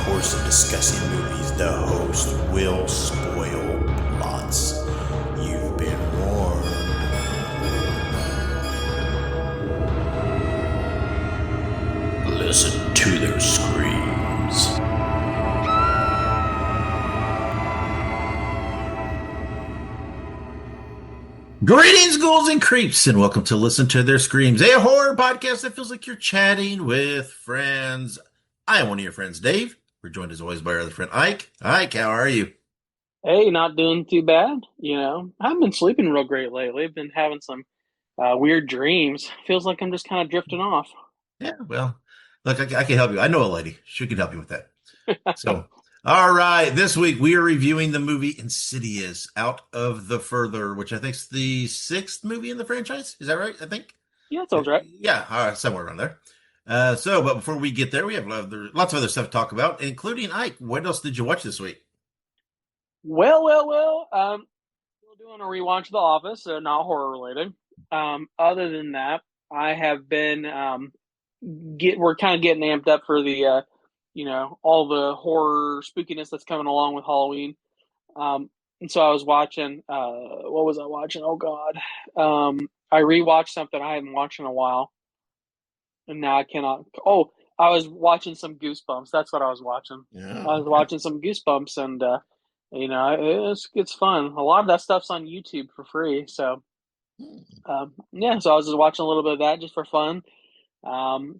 course of discussing movies, the host will spoil plots. You've been warned. Listen to their screams. Greetings, ghouls and creeps, and welcome to Listen to Their Screams, a horror podcast that feels like you're chatting with friends. I am one of your friends, Dave. We're joined as always by our other friend, Ike. Ike, how are you? Hey, not doing too bad. I haven't been sleeping real great lately. I've been having some weird dreams. Feels like I'm just kind of drifting off. Yeah, well, look, I can help you. I know a lady. She can help you with that. So, all right. This week we are reviewing the movie Insidious, Out of the Further, which I think is the 6th movie in the franchise. Is that right? I think. Yeah, that sounds right. Yeah, somewhere around there. But before we get there, we have lots of other stuff to talk about, including Ike. What else did you watch this week? Well. Still doing a rewatch of The Office, so not horror related. Other than that, I have been we're kind of getting amped up for the all the horror spookiness that's coming along with Halloween. And so I was watching. What was I watching? Oh God. I rewatched something I hadn't watched in a while. And now I cannot. Oh, I was watching some Goosebumps. That's what I was watching. Yeah, I was watching some Goosebumps, and it's fun. A lot of that stuff's on YouTube for free. So, so I was just watching a little bit of that just for fun.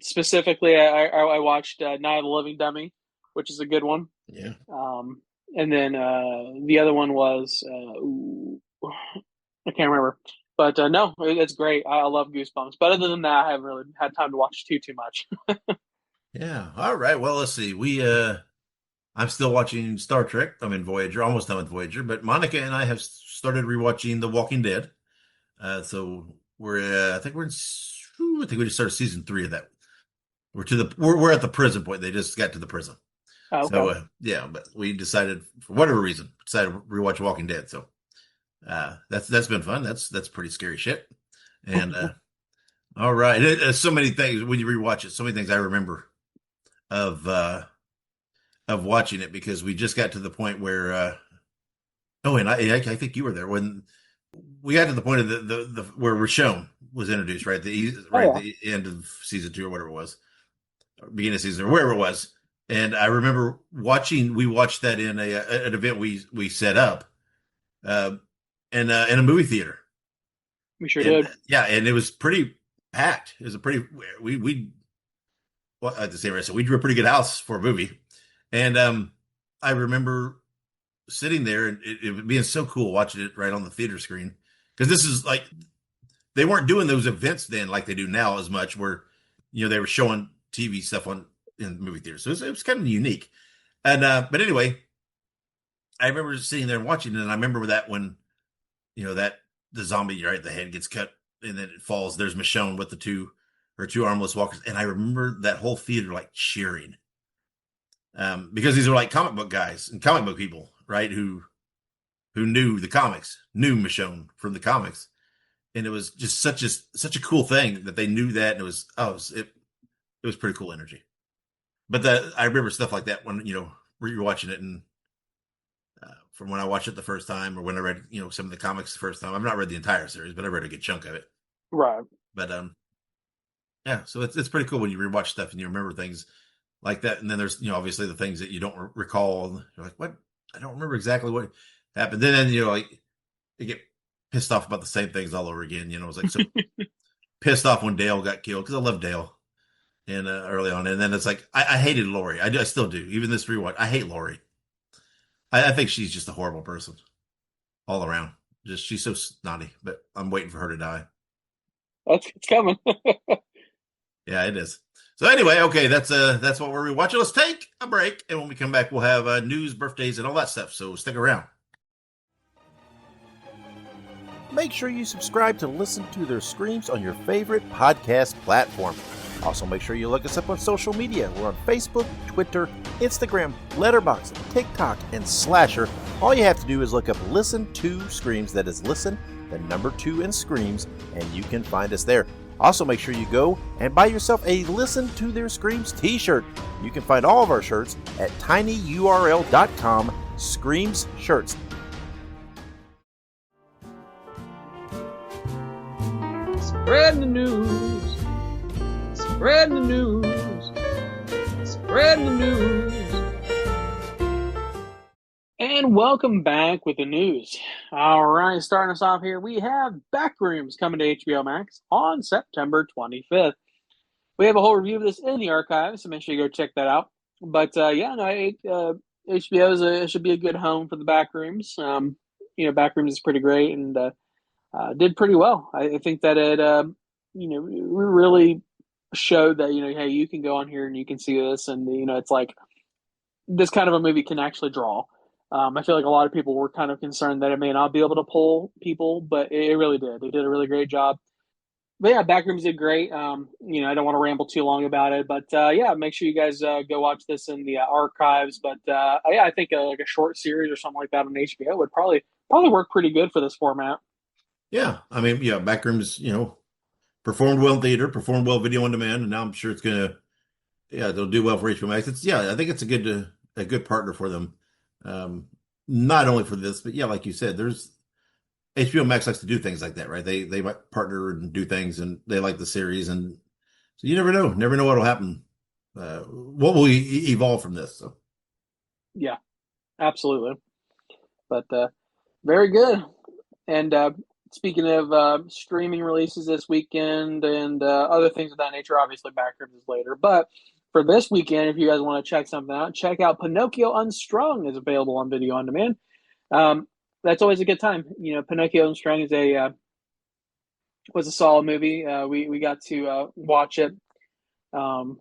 Specifically, I watched Night of the Living Dummy, which is a good one. Yeah. And then the other one was I can't remember. But no, it's great. I love Goosebumps. But other than that, I haven't really had time to watch too much. Yeah. All right. Well, let's see. I'm still watching Star Trek. I'm in Voyager, almost done with Voyager. But Monica and I have started rewatching The Walking Dead. So I think we just started season 3 of that. We're at the prison point. They just got to the prison. Oh, okay. So but we decided for whatever reason to rewatch Walking Dead. So that's been fun. That's pretty scary shit. And all right, so many things when you rewatch it. So many things I remember of watching it because we just got to the point where. And I think you were there when we got to the point of the where Rashomon was introduced, right? The end of season 2 or whatever it was, or beginning of season or wherever it was. And I remember we watched that in an event we set up, in a movie theater. We sure did. Yeah, and it was pretty packed. It was at the same rate, so we drew a pretty good house for a movie. And I remember sitting there and it being so cool watching it right on the theater screen. Because this is like, they weren't doing those events then like they do now as much where, they were showing TV stuff in movie theaters. So it was kind of unique. And, but anyway, I remember sitting there and watching it. And I remember that when, that the zombie, right, the head gets cut and then it falls. There's Michonne with the two armless walkers. And I remember that whole theater like cheering. Because these are like comic book guys and comic book people, right? Who knew the comics, knew Michonne from the comics. And it was just such a cool thing that they knew that. And it was pretty cool energy. But I remember stuff like that when, you're watching it and, from when I watched it the first time or when I read, some of the comics the first time. I've not read the entire series, but I read a good chunk of it. Right. But, yeah, so it's pretty cool when you rewatch stuff and you remember things like that. And then there's, obviously the things that you don't recall. You're like, what? I don't remember exactly what happened. Then, you get pissed off about the same things all over again. I was like, so pissed off when Dale got killed because I love Dale and early on. And then it's like, I hated Lori. I still do. Even this rewatch, I hate Lori. I think she's just a horrible person all around. She's so snotty, but I'm waiting for her to die. It's coming. Yeah, it is. So anyway, okay, that's what we're rewatching. Let's take a break, and when we come back, we'll have news, birthdays, and all that stuff. So stick around. Make sure you subscribe to Listen to Their Screams on your favorite podcast platform. Also, make sure you look us up on social media. We're on Facebook, Twitter, Instagram, Letterboxd, TikTok, and Slasher. All you have to do is look up Listen to Screams. That is Listen, the number 2 and Screams, and you can find us there. Also, make sure you go and buy yourself a Listen to Their Screams t-shirt. You can find all of our shirts at tinyurl.com/Screams Shirts. Spread the news. Spread the news. Spread the news. And welcome back with the news. All right, starting us off here, we have Backrooms coming to HBO Max on September 25th. We have a whole review of this in the archives, so make sure you go check that out. But HBO should be a good home for the Backrooms. Backrooms is pretty great and did pretty well. I think that it really showed that hey, you can go on here and you can see this, and it's like this kind of a movie can actually draw. I feel like a lot of people were kind of concerned that it may not be able to pull people, but it really did. They did a really great job. But yeah, Backrooms did great. I don't want to ramble too long about it, but make sure you guys go watch this in the archives. But I think like a short series or something like that on HBO would probably work pretty good for this format. Yeah, I mean, Backrooms, performed well in theater, performed well video on demand, and now I'm sure they'll do well for HBO Max. I think it's a good partner for them. Not only for this, but like you said, there's HBO Max likes to do things like that, right? They might partner and do things, and they like the series, and so you never know what'll happen. What will evolve from this? So, yeah, absolutely. But very good. And speaking of streaming releases this weekend and other things of that nature, obviously Backrooms is later, but for this weekend, if you guys want to check something out, check out Pinocchio Unstrung is available on video on demand. That's always a good time. Pinocchio Unstrung was a solid movie. We got to watch it. How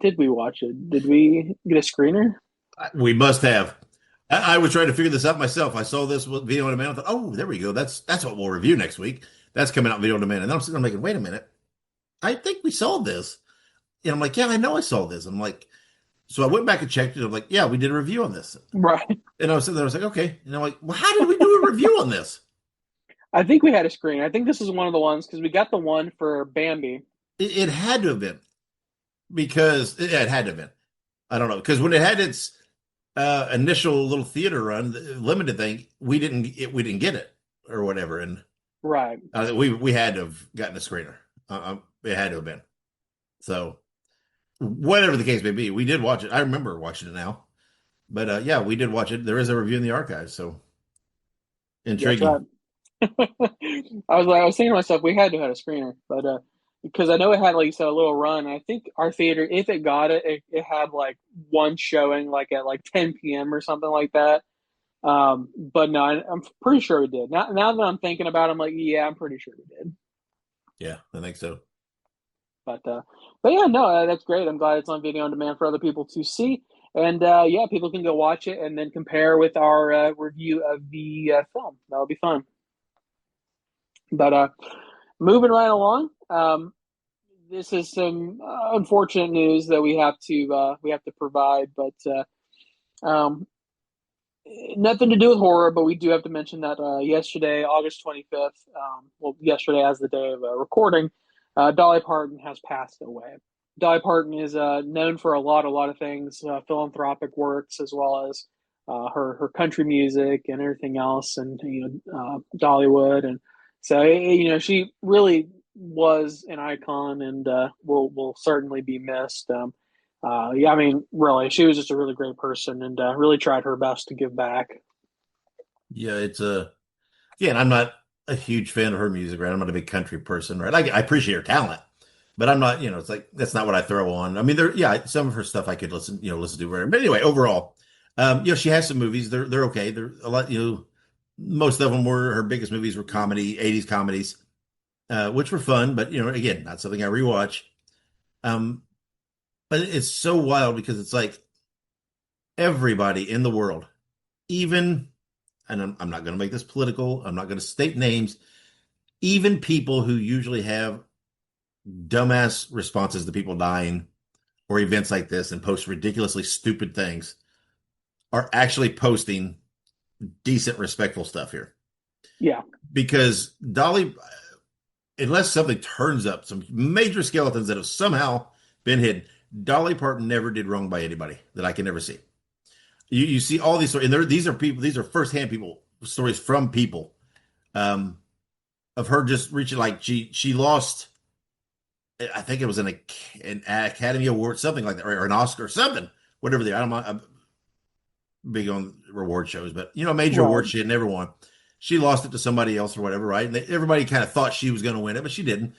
did we watch it? Did we get a screener? We must have. I was trying to figure this out myself. I saw this video on demand. I thought, oh, there we go. That's what we'll review next week. That's coming out video on demand. And then I'm sitting there making, wait a minute. I think we saw this. And I'm like, yeah, I know I saw this. I'm like, so I went back and checked it. I'm like, yeah, we did a review on this. Right. And I was sitting there, I was like, okay. And I'm like, well, how did we do a review on this? I think we had a screen. I think this is one of the ones because we got the one for Bambi. It had to have been because it had to have been. I don't know. Because when it had its initial little theater run, the limited thing, we didn't get it or whatever. And right. We had to have gotten a screener. It had to have been. So whatever the case may be, we did watch it. I remember watching it now, but we did watch it. There is a review in the archives, so intriguing. Right. I was thinking to myself, we had to have a screener, but because I know it had, like you said, a little run. I think our theater, if it got it had like one showing, like at like 10 p.m. or something like that. But no, I'm pretty sure we did. Now that I'm thinking about it, I'm like, yeah, I'm pretty sure we did. Yeah, I think so. But yeah, no, that's great. I'm glad it's on video on demand for other people to see. And people can go watch it and then compare with our review of the film. That'll be fun. But moving right along, this is some unfortunate news that we have to provide, but nothing to do with horror. But we do have to mention that yesterday, August 25th, yesterday as the day of recording, Dolly Parton has passed away. Dolly Parton is known for a lot of things, philanthropic works, as well as her country music and everything else, and Dollywood, and so she really was an icon, and will certainly be missed. I mean, really, she was just a really great person, and really tried her best to give back. Yeah, and I'm not a huge fan of her music, right? I'm not a big country person, right? I appreciate her talent, but I'm not, it's like, that's not what I throw on. I mean, some of her stuff I could listen to. But anyway, overall, she has some movies. They're okay. They're a lot, most of them her biggest movies were 80s comedies, which were fun, but again, not something I rewatch. But it's so wild because it's like everybody in the world, even, and I'm not going to make this political, I'm not going to state names, even people who usually have dumbass responses to people dying or events like this and post ridiculously stupid things are actually posting decent, respectful stuff here. Yeah. Because Dolly, unless something turns up, some major skeletons that have somehow been hidden. Dolly Parton never did wrong by anybody that I can ever see. You see all these stories, and these are people, these are firsthand people stories from people, um, of her just reaching like she lost. I think it was an Academy Award, something like that, or an Oscar, or something, whatever they are. I'm big on reward shows, but a major Right. award she had never won. She lost it to somebody else or whatever, right? And everybody kind of thought she was going to win it, but she didn't.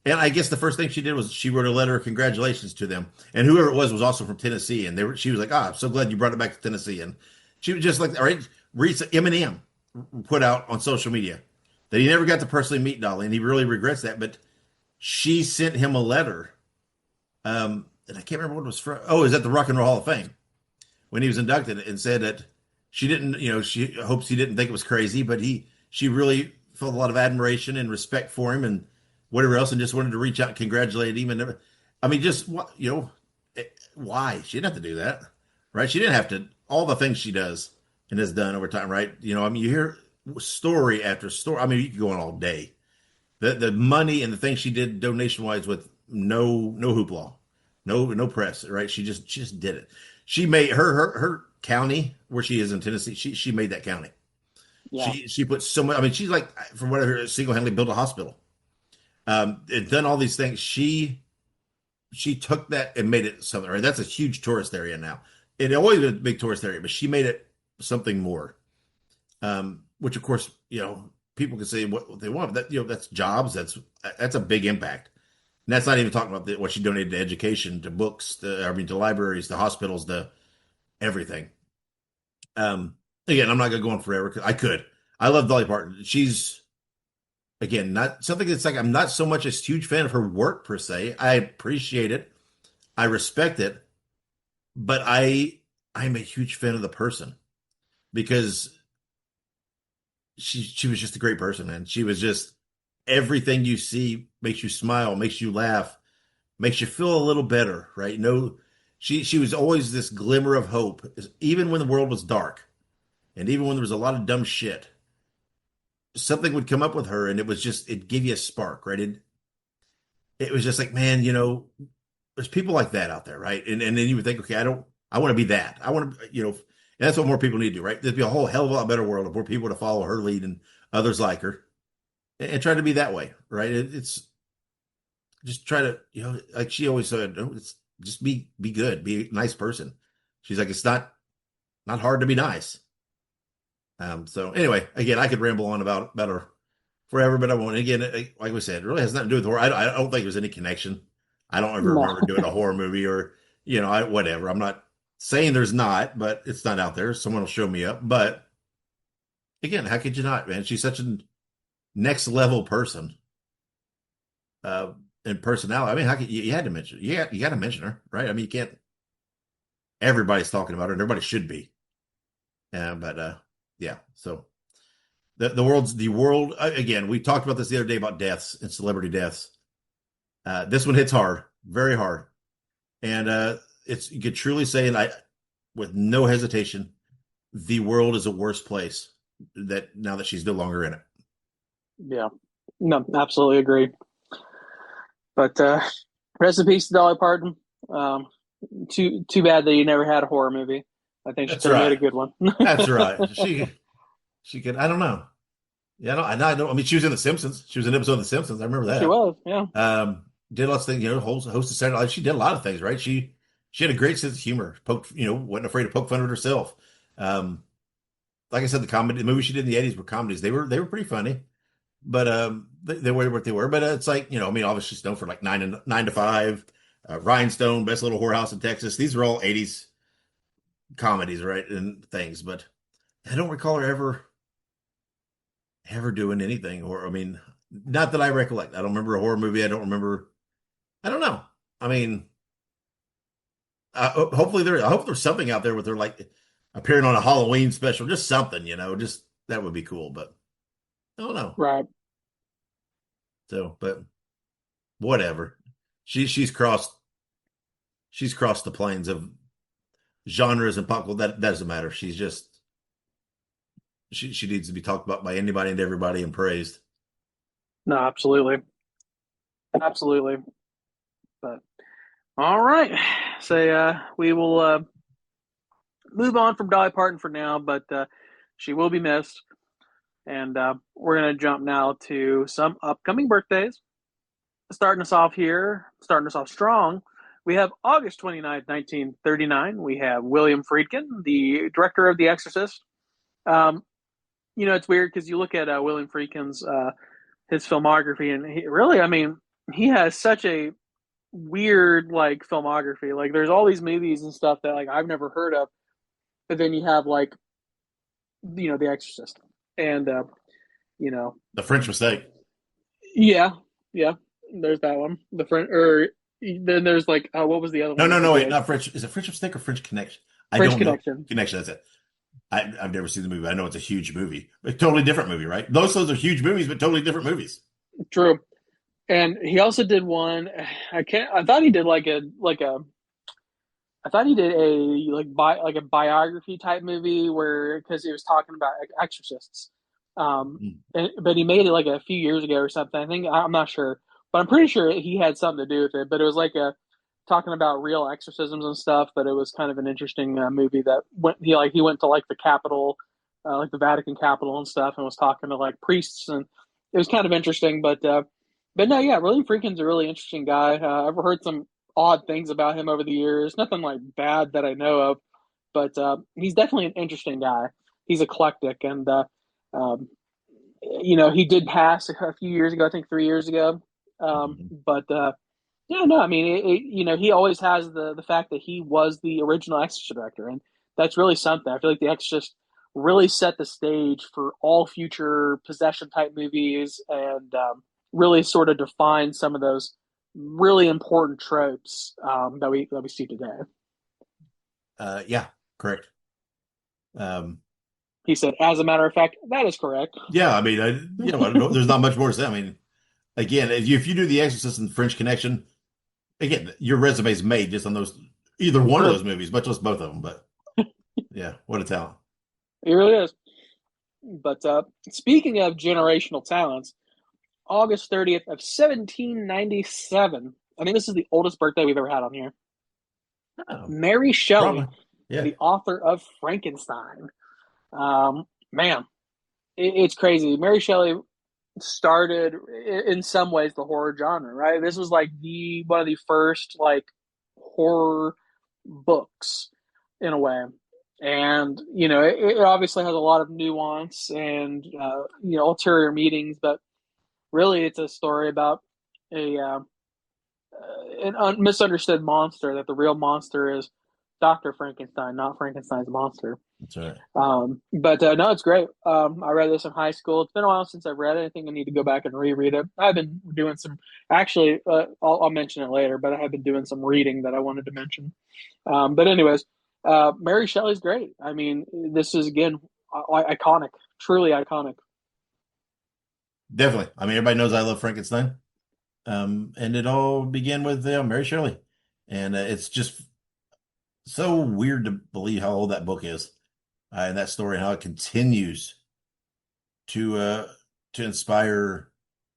And I guess the first thing she did was she wrote a letter of congratulations to them. And whoever it was also from Tennessee. And she was like, I'm so glad you brought it back to Tennessee. And she was just like, all right, Eminem put out on social media that he never got to personally meet Dolly. And he really regrets that. But she sent him a letter. And I can't remember what it was from. Oh, it was at the Rock and Roll Hall of Fame when he was inducted, and said that she didn't, she hopes he didn't think it was crazy, but she really felt a lot of admiration and respect for him and whatever else, and just wanted to reach out and congratulate him. And I mean, just what, why? She didn't have to do that, right? She didn't have to, all the things she does and has done over time, right? I mean, you hear story after story. I mean, you could go on all day. The money and the things she did donation wise with no hoopla, no press, right? She just did it. She made her county where she is in Tennessee. She made that county. Yeah. She put so much. I mean, she's like, from what I heard, single handedly built a hospital. And done all these things. She took that and made it something. Right, that's a huge tourist area now. It always been a big tourist area, but she made it something more. Which of course, people can say what they want, but that's jobs. That's a big impact. And that's not even talking about what she donated to education, to books, to libraries, to hospitals, to everything. Again, I'm not going to go on forever because I could. I love Dolly Parton. She's, again, not something that's like, I'm not so much a huge fan of her work per se. I appreciate it. I respect it. But I'm a huge fan of the person because she was just a great person, and she was just, everything you see makes you smile, makes you laugh, makes you feel a little better, right? No, she was always this glimmer of hope, even when the world was dark, and even when there was a lot of dumb shit. Something would come up with her, and it gave you a spark, right? It was just like, man, there's people like that out there, right? And then you would think, okay, I want to be that. I want to, and that's what more people need to do, right? There'd be a whole hell of a lot better world of more people to follow her lead and others like her, and try to be that way, right? It's just try to, like she always said, it's just be good, be a nice person. She's like, it's not hard to be nice. So anyway, again, I could ramble on about her forever, but I won't. Again, like we said, it really has nothing to do with horror. I don't think there's any connection. I don't ever No. remember doing a horror movie or, whatever. I'm not saying there's not, but it's not out there. Someone will show me up. But again, how could you not, man? She's such a next level person, in personality. I mean, how could you had to mention, you got to mention her, right? I mean, you can't, everybody's talking about her and everybody should be. But yeah, so the world, again, we talked about this the other day about deaths and celebrity deaths. This one hits hard, very hard. And you could truly say, and with no hesitation, the world is a worse place that now that she's no longer in it. Yeah. No, absolutely agree. But rest in peace to Dolly Parton. Too bad that you never had a horror movie. I think she That's could have made a right. good one. That's right. She could. I don't know. Yeah, I know. I mean, she was in The Simpsons. She was in an episode of The Simpsons. I remember that. She was, yeah. Did lots of things. Host of Saturday Night Live. She did a lot of things, right? She had a great sense of humor. Wasn't afraid to poke fun at herself. Like I said, the movies she did in the '80s were comedies. They were pretty funny, but they were what they were. But it's like, I mean, obviously she's known for like 9 to 5, Rhinestone, Best Little Whorehouse in Texas. These are all '80s comedies, right? And things, but I don't recall her ever doing anything, or I mean, not that I recollect. I don't remember a horror movie. I don't remember. I don't know. I mean, hopefully I hope there's something out there with her, like appearing on a Halloween special, just something, just that would be cool. But I don't know. Right. So, but whatever. She's crossed the planes of genres and pop. Well, that doesn't matter. She's just she needs to be talked about by anybody and everybody and praised. No, absolutely. Absolutely. But all right, so we will move on from Dolly Parton for now, but she will be missed. And we're going to jump now to some upcoming birthdays. Starting us off here, starting us off strong, we have August 29th, 1939. We have William Friedkin, the director of The Exorcist. It's weird because you look at William Friedkin's his filmography, and he has such a weird like filmography. Like, there's all these movies and stuff that like I've never heard of, but then you have like The Exorcist, and The French Mistake. yeah, yeah. There's that one. The French, or then there's like what was the other one? No, wait, not French. Is it French Mistake or French Connection? I French don't know. Connection. Connection, that's it. I've never seen the movie. I know it's a huge movie, but totally different movie, right? Those are huge movies, but totally different movies. True. And he also did one. I thought he did I thought he did a biography type movie where, because he was talking about exorcists. But he made it like a few years ago or something. I'm not sure, but I'm pretty sure he had something to do with it. But it was like talking about real exorcisms and stuff. But it was kind of an interesting movie that he went to like the Capitol, like the Vatican Capitol and stuff, and was talking to like priests, and it was kind of interesting. But no, yeah, William Friedkin's a really interesting guy. I've heard some odd things about him over the years. Nothing like bad that I know of, but he's definitely an interesting guy. He's eclectic, and he did pass a few years ago. I think 3 years ago. But yeah, no, I mean, he always has the fact that he was the original Exorcist director, and that's really something. I feel like The Exorcist really set the stage for all future possession type movies, and really sort of defined some of those really important tropes that we see today. Yeah, correct. He said, "As a matter of fact, that is correct." Yeah, I mean, I don't know, there's not much more to say. I mean, again, if you do The Exorcist and French Connection, again, your resume is made just on either one of those movies, much less both of them. But yeah, what a talent! He really is. But speaking of generational talents, August 30th of 1797. I think this is the oldest birthday we've ever had on here. Oh, Mary Shelley, yeah. the author of Frankenstein. Man, it's crazy. Mary Shelley started in some ways the horror genre, right? This was like one of the first like horror books in a way. And it obviously has a lot of nuance and ulterior meanings, but really it's a story about an misunderstood monster, that the real monster is Dr. Frankenstein, not Frankenstein's monster. That's right. But no, it's great. I read this in high school. It's been a while since I've read it. I think I need to go back and reread it. I've been doing actually, I'll mention it later, but I have been doing some reading that I wanted to mention. But anyways, Mary Shelley's great. I mean, this is, again, iconic, truly iconic. Definitely. I mean, everybody knows I love Frankenstein. And it all began with Mary Shelley. And it's just so weird to believe how old that book is, and that story, and how it continues to inspire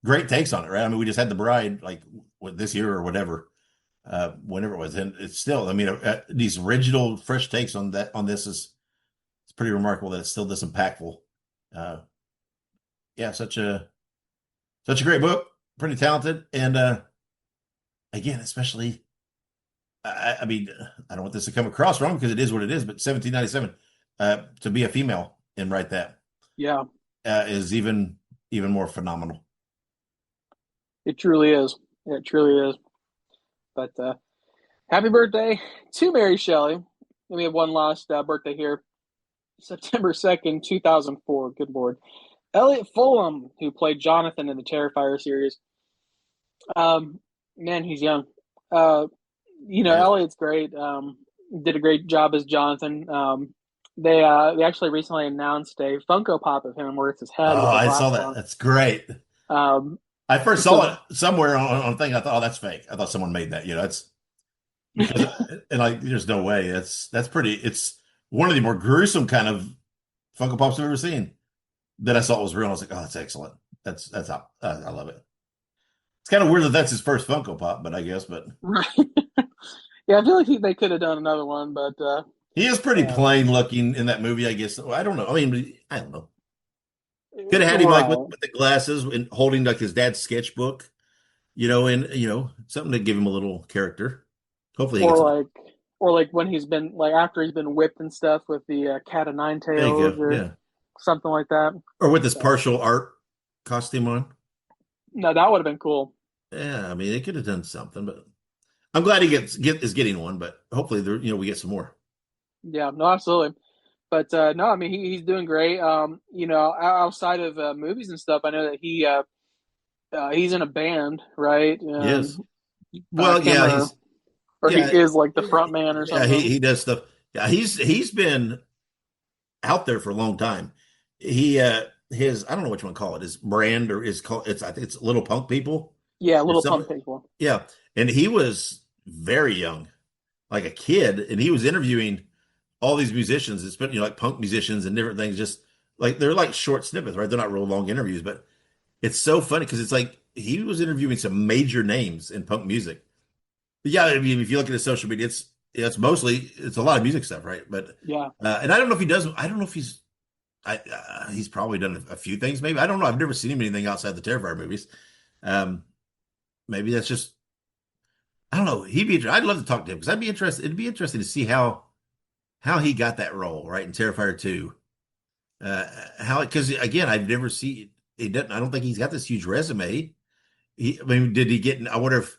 great takes on it, right? I mean, we just had The Bride, like this year or whatever, whenever it was, and it's still, I mean, these original fresh takes on this is, it's pretty remarkable that it's still this impactful. Yeah, such a great book, pretty talented, and again, especially. I mean, I don't want this to come across wrong because it is what it is, but 1797, to be a female and write that, yeah, is even more phenomenal. It truly is. It truly is. But happy birthday to Mary Shelley. Let me have one last birthday here. September 2nd, 2004. Good Lord. Elliot Fulham, who played Jonathan in the Terrifier series. Man, he's young. Elliot's great. Did a great job as Jonathan. They actually recently announced a Funko Pop of him where it's his head. Oh, I saw that. That's great. I first saw it somewhere on a thing. I thought, oh, that's fake. I thought someone made that. That's because, and like, there's no way. That's pretty. It's one of the more gruesome kind of Funko Pops I've ever seen. That I saw was real. I was like, oh, that's excellent. That's how I love it. kind of weird that that's his first Funko Pop, but I guess, but Right. Yeah, I feel like they could have done another one, but he is pretty uh, plain looking in that movie, I guess. Well, I don't know. I mean, I don't know. Could have had him like right. with the glasses and holding like his dad's sketchbook, and something to give him a little character. Hopefully he Or gets it. like, or like when he's been like after he's been whipped and stuff with the cat of nine There you tails go. or Yeah. something like that. Or with this So partial art costume on. no, that would have been cool. Yeah, I mean, they could have done something, but I'm glad he is getting one. But hopefully, we get some more. Yeah, no, absolutely. But no, I mean he's doing great. Outside of movies and stuff, I know that he's in a band, right? Yes. I Well, can't yeah, remember, or he yeah, is like the front man or yeah. He something. he does stuff. Yeah, he's been out there for a long time. He his I don't know what you want to call it. His brand or his call I think it's Little Punk People Yeah, or little something. punk people. Yeah, and he was very young, like a kid, and he was interviewing all these musicians. It's been like punk musicians and different things. Just like they're like short snippets, right? They're not real long interviews, but it's so funny because it's like he was interviewing some major names in punk music. But yeah, I mean, if you look at his social media, it's a lot of music stuff, right? But Yeah, and I don't know if he does. I don't know if he's probably done a few things. Maybe I don't know. I've never seen him anything outside the Terrifier movies. Um, maybe that's just I don't know. I'd love to talk to him because I'd be interested. It'd be interesting to see how he got that role right in Terrifier 2. How because again, I've never seen he doesn't. I don't think he's got this huge resume. I mean, did he get? I wonder if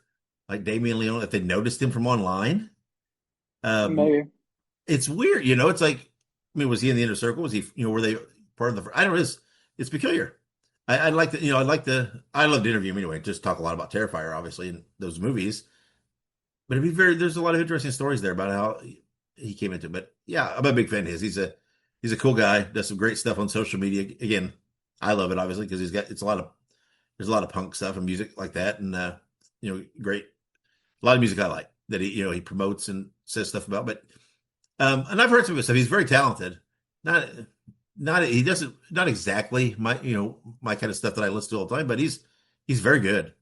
like Damien Leone, if they noticed him from online. Um, maybe. it's weird, It's like, I mean, was he in the inner circle? Was he, were they part of the? I don't know. It's peculiar. I'd like to, I love to interview him anyway. Just talk a lot about Terrifier, obviously, in those movies. But there's a lot of interesting stories there about how he came into it. But yeah, I'm a big fan of his. He's a cool guy. Does some great stuff on social media. Again, I love it obviously because there's a lot of punk stuff and music like that, and great a lot of music I like that he promotes and says stuff about. But and I've heard some of his stuff. He's very talented. Not he doesn't not exactly my kind of stuff that I listen to all the time, but he's very good.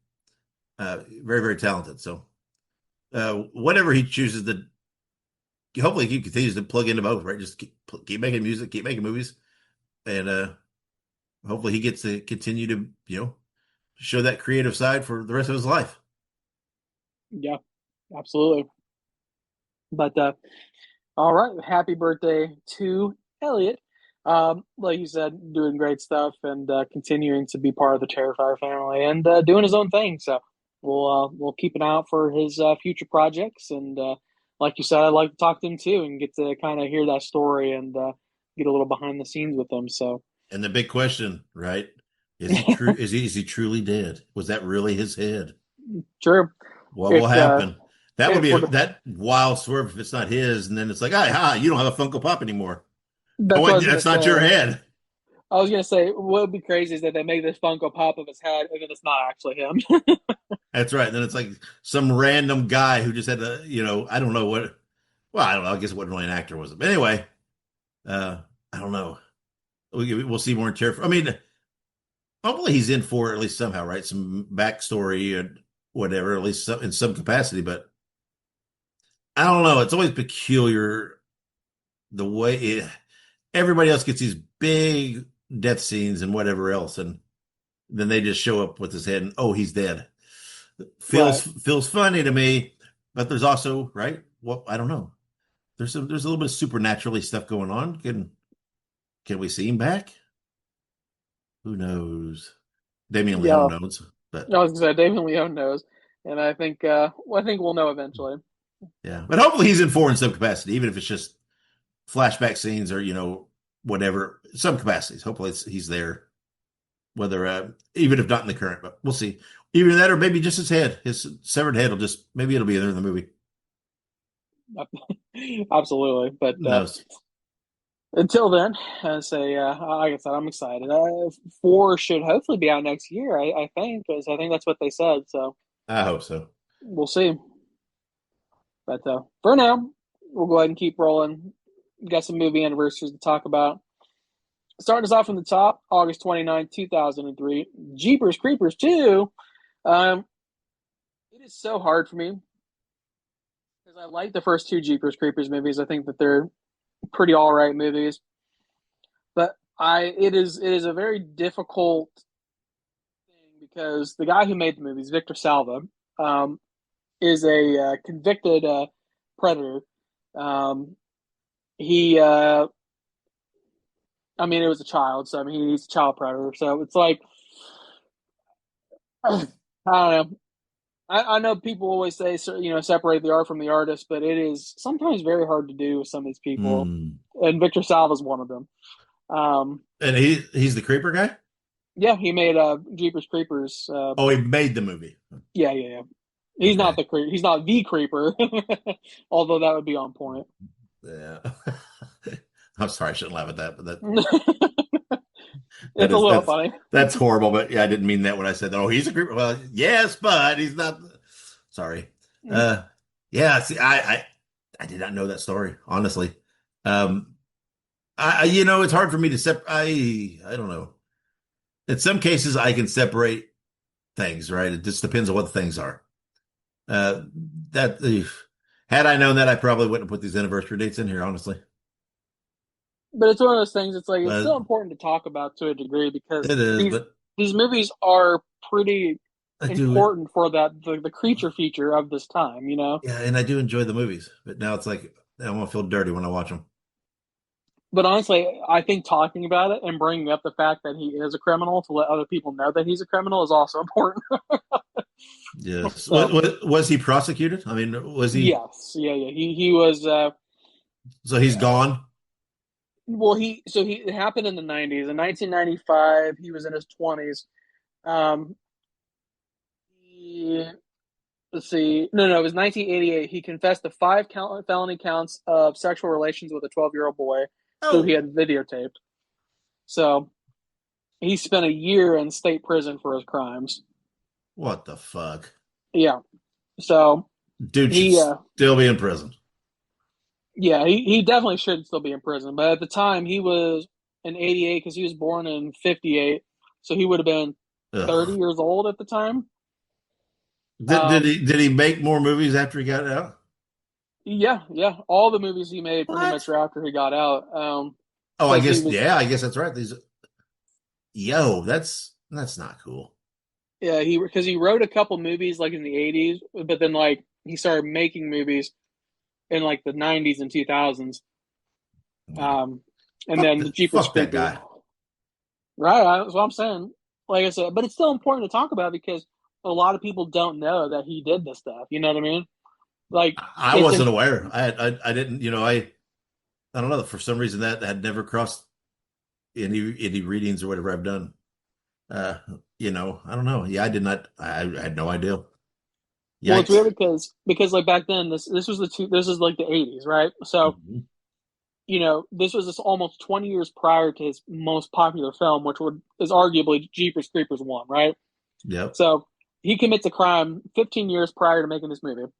Very very talented. So whatever he chooses to, hopefully he continues to plug into both. Right, just keep making music, keep making movies, and hopefully he gets to continue to show that creative side for the rest of his life. Yeah, absolutely. But all right, happy birthday to Elliot. Like you said, doing great stuff and continuing to be part of the Terrifier family and doing his own thing. So we'll keep an eye out for his future projects. And like you said, I'd like to talk to him too and get to kind of hear that story and get a little behind the scenes with him. So And the big question, right? Is he true? Is he truly dead? Was that really his head? true. What will If happen? That would if be we're that wild swerve if it's not his, and then it's like, you don't have a Funko Pop anymore. Oh that's what I wait, was gonna that's not your say. head. I was gonna say what would be crazy is that they make this Funko Pop of his head and then it's not actually him. That's right. Then it's like some random guy who just had to, I don't know what. Well, I don't know. I guess it wasn't really an actor, was it? But anyway, I don't know. We'll see more in Terrifier. I mean, hopefully he's in for it, at least somehow, right? Some backstory and whatever, at least in some capacity. But I don't know. It's always peculiar the way everybody else gets these big death scenes and whatever else, and then they just show up with his head and he's dead. Right. Feels funny to me, but there's also right. Well, I don't know. There's a little bit of supernaturally stuff going on. Can we see him back? Who knows? Damien Leone Yeah. knows, but I was gonna say David Leone knows, and I think we'll know eventually. yeah. But hopefully he's in for in some capacity, even if it's just flashback scenes or whatever. Some capacities. Hopefully he's there, whether even if not in the current. But we'll see. Either that or maybe just his severed head will just maybe it'll be there in the movie. Absolutely, but Who knows? until then, I say, like I said, I'm excited. Four should hopefully be out next year. I think, because I think that's what they said. So I hope so. we'll see. But for now, we'll go ahead and keep rolling. We've got some movie anniversaries to talk about. Starting us off from the top, August 29th, 2003, Jeepers Creepers 2. It is so hard for me because I like the first two Jeepers Creepers movies. I think that they're pretty all right movies, but it is a very difficult thing because the guy who made the movies, Victor Salva, um, is a convicted predator. Um, he, I mean, it was a child, so I mean, he's a child predator. So it's like, I don't know. I know people always say, separate the art from the artist, but it is sometimes very hard to do with some of these people. Hmm. And Victor Salva is one of them. And he's the creeper guy? Yeah, he made Jeepers Creepers. Oh, he made the movie. Yeah, yeah, yeah. He's not Okay. he's not the creeper, although that would be on point. Yeah. I'm sorry, I shouldn't laugh at that, but It's a little funny. that's horrible. But yeah, I didn't mean that when I said that. Oh, he's a creeper. Well, yes, but he's not. Sorry. Uh, yeah. See, I did not know that story, honestly. Um, it's hard for me to separate. I don't know. In some cases, I can separate things, right? It just depends on what the things are. Uh, that Had I known that, I probably wouldn't put these anniversary dates in here, honestly. But it's one of those things. It's like it's But still important to talk about to a degree because it is, but these movies are pretty I do. important for the creature feature of this time. Yeah, and I do enjoy the movies, but now it's like I want to feel dirty when I watch them. But honestly, I think talking about it and bringing up the fact that he is a criminal to let other people know that he's a criminal is also important. Yes. So, Was he prosecuted? I mean, was he? yes, yeah, yeah. He was. So he's gone. Well, it happened in the 90s. In 1995, he was in his 20s. Um, he, let's see. No, it was 1988. He confessed to felony counts of sexual relations with a 12-year-old boy who he Oh, had videotaped. So he spent a year in state prison for his crimes. what the fuck? Yeah. So Dude should he, still be in prison. yeah, he definitely should still be in prison. But at the time, he was in 88 because he was born in 58. So he would have been 30 Ugh. years old at the time. Did Um, he make more movies after he got out? yeah, yeah. All the movies he made pretty much What? were after he got out. Oh, Because he was, I guess that's right. That's not cool. yeah, because he wrote a couple movies like in the 80s, but then like he started making movies in like the 90s and 2000s. Um, and then the Jeepers Fuck that Creepers. guy. Right, that's what I'm saying. Like I said, but it's still important to talk about because a lot of people don't know that he did this stuff. You know what I mean? Like I it's wasn't in, aware. I didn't. I don't know. For some reason, that had never crossed any readings or whatever I've done. Uh, I don't know. Yeah, I did not. I had no idea. well, it's Yikes. weird because like back then this is like the 80s, right? So Mhm. this was almost 20 years prior to his most popular film, is arguably Jeepers Creepers 1, right? Yep. So he commits a crime 15 years prior to making this movie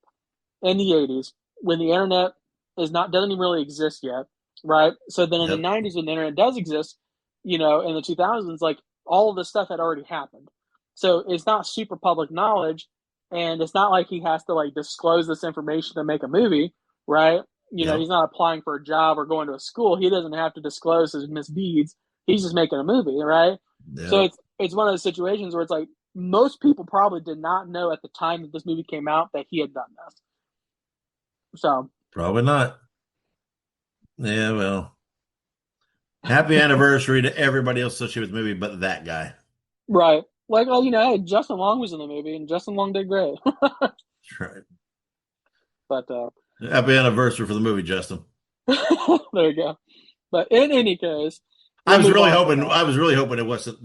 in the 80s when the internet doesn't even really exist yet, right? So then in the Yep. 90s when the internet does exist, in the 2000s, like all of this stuff had already happened. So it's not super public knowledge, and it's not like he has to like disclose this information to make a movie, right? Yep. He's not applying for a job or going to a school. He doesn't have to disclose his misdeeds. He's just making a movie, right? So Yep. it's one of those situations where it's like most people probably did not know at the time that this movie came out that he had done this. So Probably not. Yeah. Well, happy anniversary to everybody else associated with the movie, but that guy. right, like Justin Long was in the movie, and Justin Long did great. Right. But Happy anniversary for the movie, Justin. there you go. But in any case, I we'll was move really on from hoping. that. I was really hoping it wasn't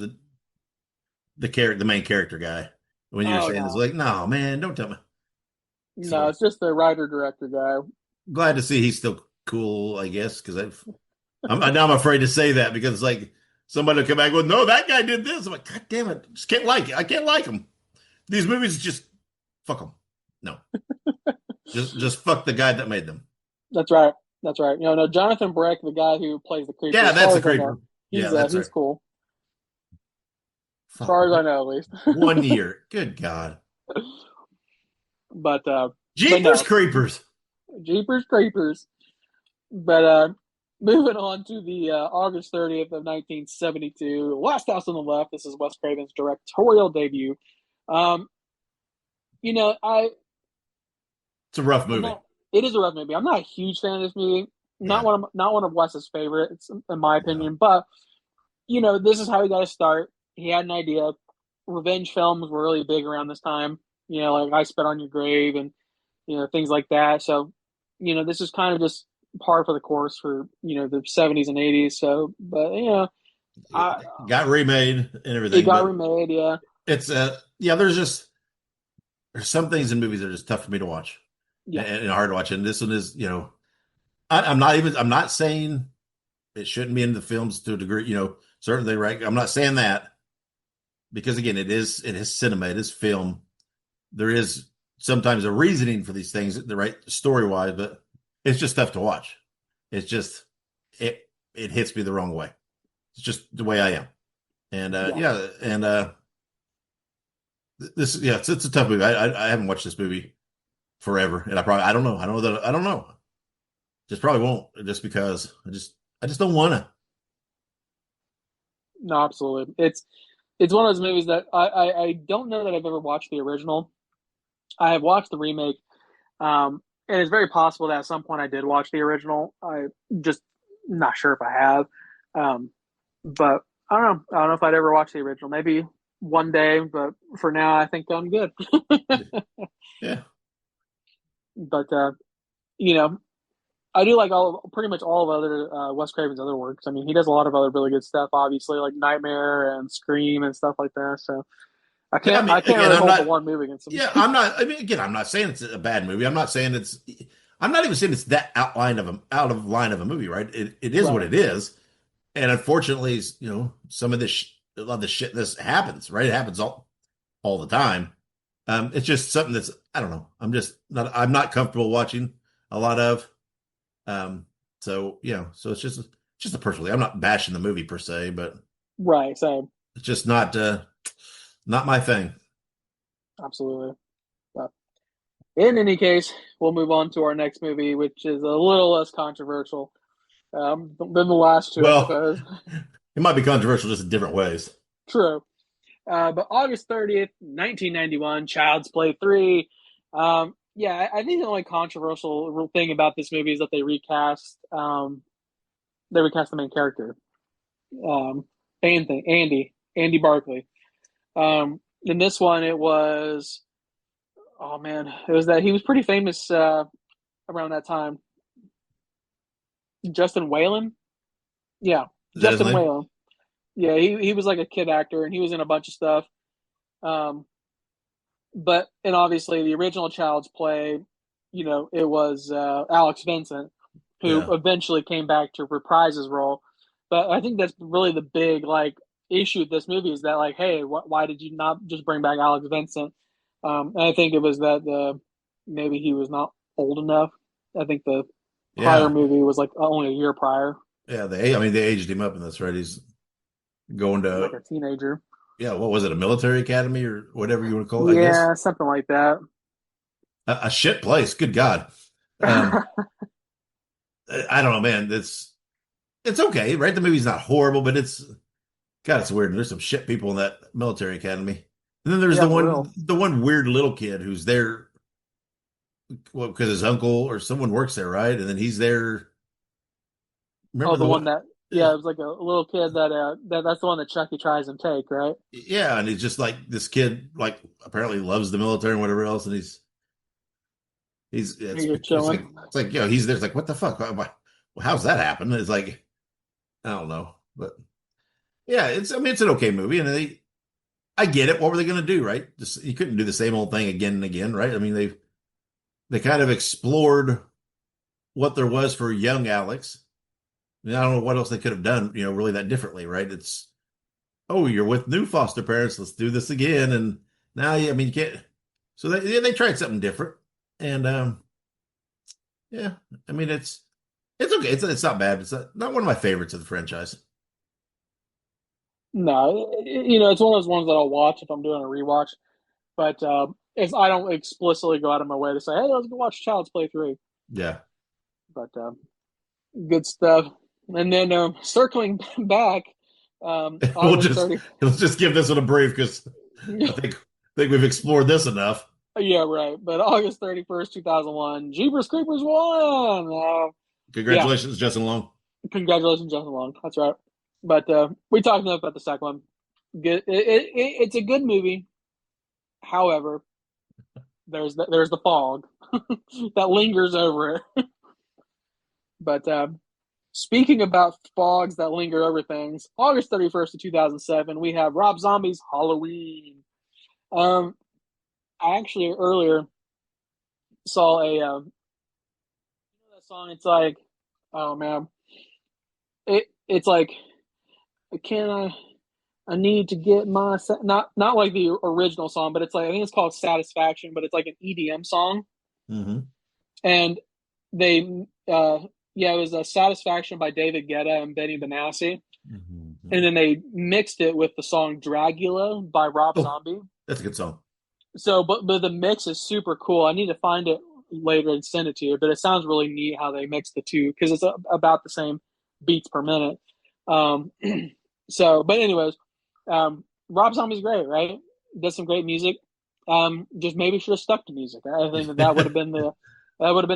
the main character guy. When you were Oh saying this, no, like, no, man, don't tell me. no, So it's just the writer director guy. glad to see he's still cool, I guess, because now I'm afraid to say that because it's like somebody will come back with, no, that guy did this. I'm like, God damn it, just can't like it. I can't like him. These movies just fuck them. No, just fuck the guy that made them. That's right. That's right. No, Jonathan Breck, the guy who plays the creeper. Yeah, As that's far a as I know, creeper. Yeah, that's he's right. cool. As Fuck. far as I know, at least. 1 year. Good God. but Jeepers no, Creepers. Jeepers Creepers. But moving on to the August 30th of 1972, Last House on the Left. This is Wes Craven's directorial debut. Um, you know, It's a rough I'm movie. not. It is a rough movie. I'm not a huge fan of this movie. Yeah. Not one of Wes's favorites, in my No. opinion. But this is how he got to start. He had an idea. Revenge films were really big around this time. Like I Spit on Your Grave and things like that. So, this is kind of just par for the course for the 70s and 80s. So, but I, It got remade and it everything, got but remade. Yeah, it's there's some things in movies that are just tough for me to watch yeah, and hard to watch. And this one is, I'm not saying it shouldn't be in the films to a degree, certainly, right? I'm not saying that because again, it is cinema, it is film. There is sometimes a reasoning for these things, the right story wise, but it's just tough to watch. It's just, it hits me the wrong way. It's just the way I am. And, yeah. yeah. And, it's a tough movie. I haven't watched this movie forever, and I don't know. I don't know. Just probably won't, just because I just don't want to. No, absolutely. It's one of those movies that I don't know that I've ever watched the original. I have watched the remake, and it's very possible that at some point I did watch the original. I just not sure if I have, but I don't know. I don't know if I'd ever watch the original. Maybe one day, but for now, I think I'm good. Yeah. But you know, I do like pretty much all of other Wes Craven's other works. I mean, he does a lot of other really good stuff, obviously, like Nightmare and Scream and stuff like that. So Yeah. I mean, I can't again, really hold the one movie against him. yeah, I'm not, I mean, again, I'm not saying it's a bad movie. I'm not even saying it's that out of line of a movie, right? It is what Right. it is. And unfortunately, some of a lot of this shit, this happens, right? It happens all the time. It's just something that's, I don't know. I'm not comfortable watching a lot of. So so it's just a personally, I'm not bashing the movie per se, but Right. So it's just not my thing. absolutely. But in any case, we'll move on to our next movie, which is a little less controversial than the last two, I Well, suppose. it might be controversial just in different ways. True. But August 30th, 1991, Child's Play 3. Yeah, I think the only controversial thing about this movie is that they recast the main character, um, Andy Barkley. In this one, it was, oh man, it was that he was pretty famous around that time. Justin Whalen, yeah, Is that his Justin name? Whalen. Yeah, he was like a kid actor, and he was in a bunch of stuff. Um, and obviously the original Child's Play, it was Alex Vincent who Yeah. eventually came back to reprise his role. But I think that's really the big issue with this movie is that hey, why did you not just bring back Alex Vincent? And I think it was that maybe he was not old enough. I think the prior Yeah. movie was like only a year prior, Yeah. They aged him up in this, right? He's going like to, a teenager. yeah, what was it, a military academy or whatever you want to call it, I guess. Yeah, something like that. A shit place. Good God. Um, I don't know, man. It's okay, right? The movie's not horrible, but God, it's weird. There's some shit people in that military academy. And then there's Yeah, for real. the one weird little kid who's there, well, because his uncle or someone works there, right? And then he's there. Oh, Remember the the one one? that yeah, it was like a little kid that's the one that Chucky tries and take, right? Yeah, and he's just like this kid, like apparently loves the military and whatever else, and You're chilling. it's like he's there. It's like what the fuck? How's that happen? It's like I don't know, but yeah, I mean it's an okay movie, and I get it. What were they going to do, right? Just you couldn't do the same old thing again and again, right? I mean they kind of explored what there was for young Alex. I mean, I don't know what else they could have done, really that differently, right? It's you're with new foster parents. Let's do this again, and now I mean you can't. So they tried something different, and yeah, I mean it's okay. It's not bad. It's not one of my favorites of the franchise. No, it's one of those ones that I'll watch if I'm doing a rewatch. But I don't explicitly go out of my way to say, "Hey, let's go watch Child's Play 3." Yeah. But good stuff. And then circling back, We'll August just 30. let's just give this one a brief because I think we've explored this enough. Yeah, right. But August 31st, 2001, Jeepers Creepers won. Yeah, Congratulations, Justin Long. congratulations, Justin Long. That's right. But we talked enough about the second one. It's a good movie. However, there's the fog that lingers over it. But speaking about fogs that linger over things, August 31st of 2007, we have Rob Zombie's Halloween. I actually earlier saw that song. It's like, oh man, it's like, can I need to get my not like the original song, but it's like I think it's called Satisfaction, but it's like an EDM song, Mm-hmm. and they yeah, it was a Satisfaction by David Guetta and Benny Benassi, Mm-hmm. and then they mixed it with the song Dragula by Rob Oh, Zombie. that's a good song. So, but the mix is super cool. I need to find it later and send it to you. But it sounds really neat how they mix the two because it's about the same beats per minute. Um, so, but anyways, Rob Zombie's great, right? Does some great music. Just maybe should have stuck to music. I think that would have been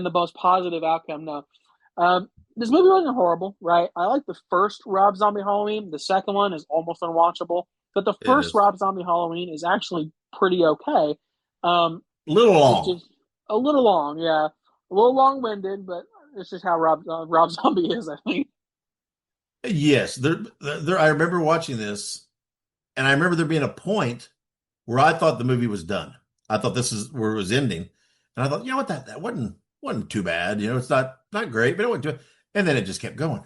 the most positive outcome. No, this movie wasn't horrible, right? I like the first Rob Zombie Halloween. The second one is almost unwatchable, but the It first is Rob Zombie Halloween is actually pretty okay. Um, a little it's long. just a little long, yeah, a little long winded, but it's just how Rob Zombie is. I think. Yes, there. I remember watching this, and I remember there being a point where I thought the movie was done. I thought this is where it was ending, and I thought, you know what, that wasn't too bad. You know, it's not great, but it wasn't too. And then it just kept going,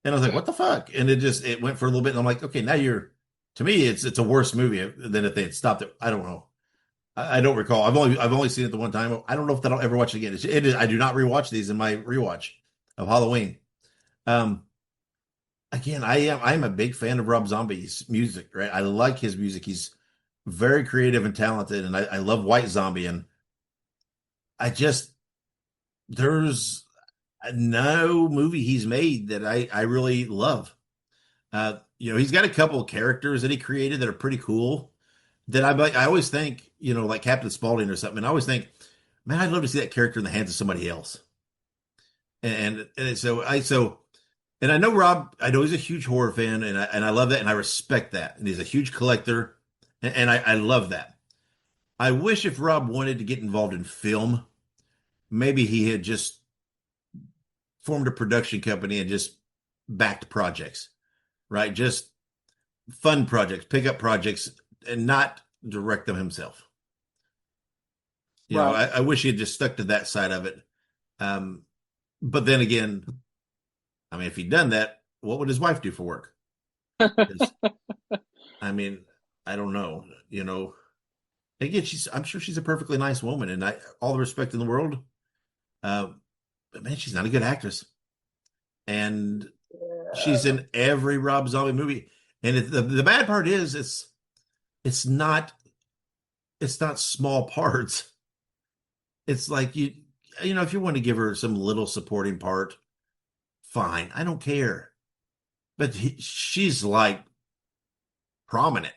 and I was like, what the fuck? And it went for a little bit, and I'm like, okay, now you're. To me, it's a worse movie than if they had stopped it. I don't know. I don't recall. I've only seen it the one time. I don't know if I'll ever watch it again. It is. I do not rewatch these in my rewatch of Halloween. Um, Again, I'm a big fan of Rob Zombie's music, right? I like his music. He's very creative and talented, and I love White Zombie. And I just there's no movie he's made that I really love. He's got a couple of characters that he created that are pretty cool. That I always think, like Captain Spaulding or something. And I always think, man, I'd love to see that character in the hands of somebody else. And I know Rob. I know he's a huge horror fan, and I love that, and I respect that. And he's a huge collector, and I love that. I wish if Rob wanted to get involved in film, maybe he had just formed a production company and just backed projects, right? Just fun projects, pick up projects, and not direct them himself. Right. I wish he had just stuck to that side of it. But then again, I mean, if he'd done that, what would his wife do for work? 'Cause, I mean, I don't know. Again, I'm sure she's a perfectly nice woman, and all the respect in the world. But man, she's not a good actress, and she's in every Rob Zombie movie. And the bad part is, it's not small parts. It's like if you want to give her some little supporting part, fine, I don't care. But she's like prominent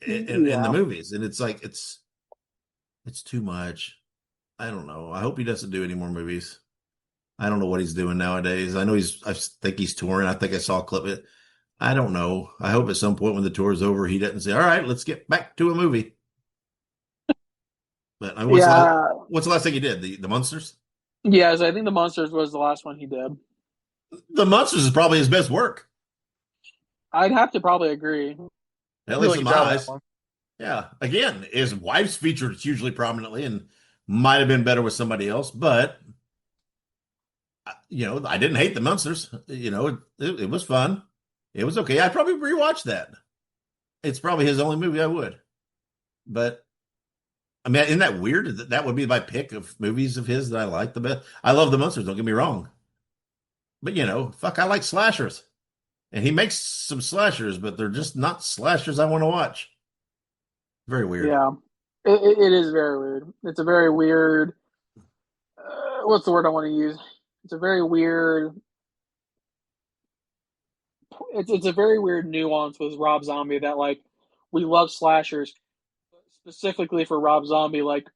in the Yeah. movies, and it's like it's too much. I don't know. I hope he doesn't do any more movies. I don't know what he's doing nowadays. I think he's touring. I think I saw a clip of it. I don't know. I hope at some point when the tour's over, he doesn't say, "All right, let's get back to a movie." But Yeah. what's the last thing he did? The Monsters. Yes, I think the Monsters was the last one he did. The Monsters is probably his best work, I'd have to probably agree. at least Really in good my job that eyes. one. Yeah. Again, his wife's featured hugely prominently and might have been better with somebody else, but I didn't hate the Monsters. It was fun. It was okay. I'd probably rewatch that. It's probably his only movie I would. But I mean, isn't that weird? That would be my pick of movies of his that I like the best. I love the Monsters, don't get me wrong. But fuck, I like slashers. And he makes some slashers, but they're just not slashers I want to watch. Very weird. Yeah. It is very weird. It's a very weird. What's the word I want to use? It's a very weird. It's a very weird nuance with Rob Zombie that like we love slashers specifically for Rob Zombie, like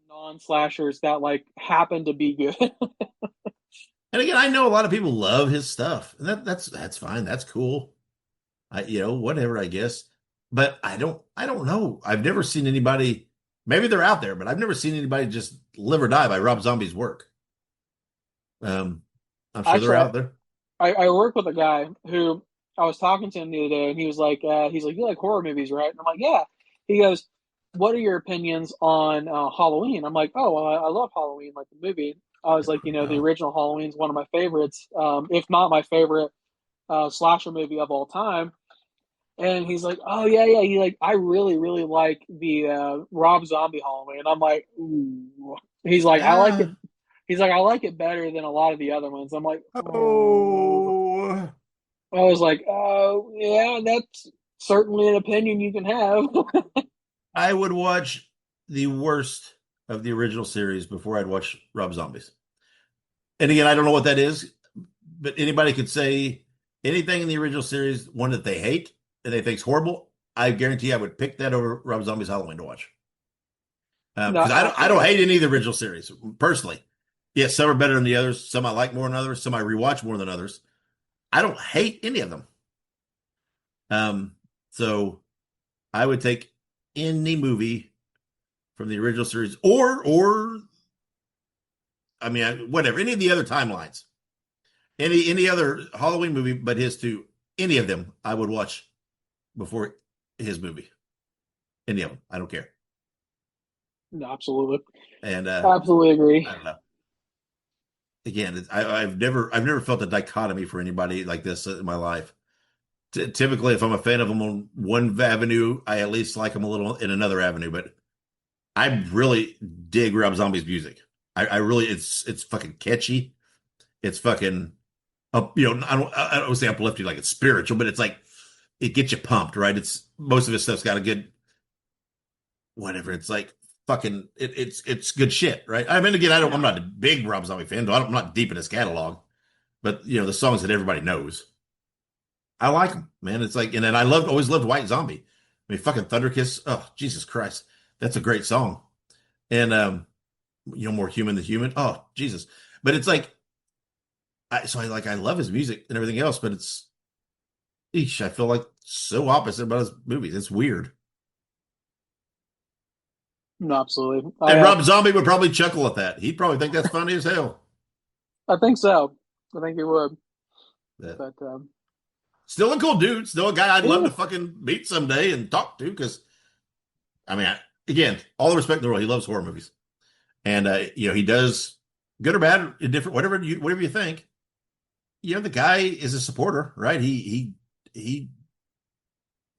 non-slashers that like happen to be good. And again, I know a lot of people love his stuff, and that's fine. That's cool. Whatever, I guess. But I don't know. I've never seen anybody. Maybe they're out there, but I've never seen anybody just live or die by Rob Zombie's work. Um, I'm sure they're Actually, out there. I work with a guy who I was talking to him the other day, and he's like, you like horror movies, right? And I'm like, yeah. He goes, what are your opinions on Halloween? I'm like, oh, well, I love Halloween, like the movie. I was like, the Oh, original Halloween's one of my favorites, if not my favorite slasher movie of all time. And he's like, oh yeah, yeah. He like, I really, really like the Rob Zombie Halloween. I'm like, ooh. He's like, I like it. ah, He's like, I like it better than a lot of the other ones. I'm like, oh. oh. I was like, oh yeah, that's certainly an opinion you can have. I would watch the worst of the original series before I'd watch Rob Zombies. And again, I don't know what that is, but anybody could say anything in the original series, one that they hate and they think's horrible. I guarantee I would pick that over Rob Zombie's Halloween to watch. No, Because I don't absolutely. hate any of the original series personally. Yes, some are better than the others. Some I like more than others. Some I rewatch more than others. I don't hate any of them. Um, so I would take any movie from the original series, or I mean, whatever, any of the other timelines, any other Halloween movie, but his two, any of them, I would watch before his movie. Any of them, I don't care. No, absolutely. And Absolutely agree. I don't know. Again, I've never felt a dichotomy for anybody like this in my life. Typically, if I'm a fan of them on one avenue, I at least like them a little in another avenue. But I really dig Rob Zombie's music. I really, it's fucking catchy. It's fucking I don't say uplifting like it's spiritual, but it's like it gets you pumped, right? It's most of his stuff's got a good whatever. It's like fucking it's good shit, right? I mean, again, I'm Yeah. not a big Rob Zombie fan, though. I'm not deep in his catalog, but the songs that everybody knows, I like them, man. It's like, and then always loved White Zombie. I mean, fucking Thunder Kiss. Oh, Jesus Christ, that's a great song. And More Human Than Human. Oh, Jesus. But it's like, I love his music and everything else, but I feel like so opposite about his movies. It's weird. No, absolutely. And Rob Zombie would probably chuckle at that. He'd probably think that's funny as hell. I think so. I think it would. But But still a cool dude. Still a guy I'd love yeah, to fucking meet someday and talk to. Because I mean, again, all the respect in the world. He loves horror movies, and he does good or bad, indifferent, whatever you think. The guy is a supporter, right? He he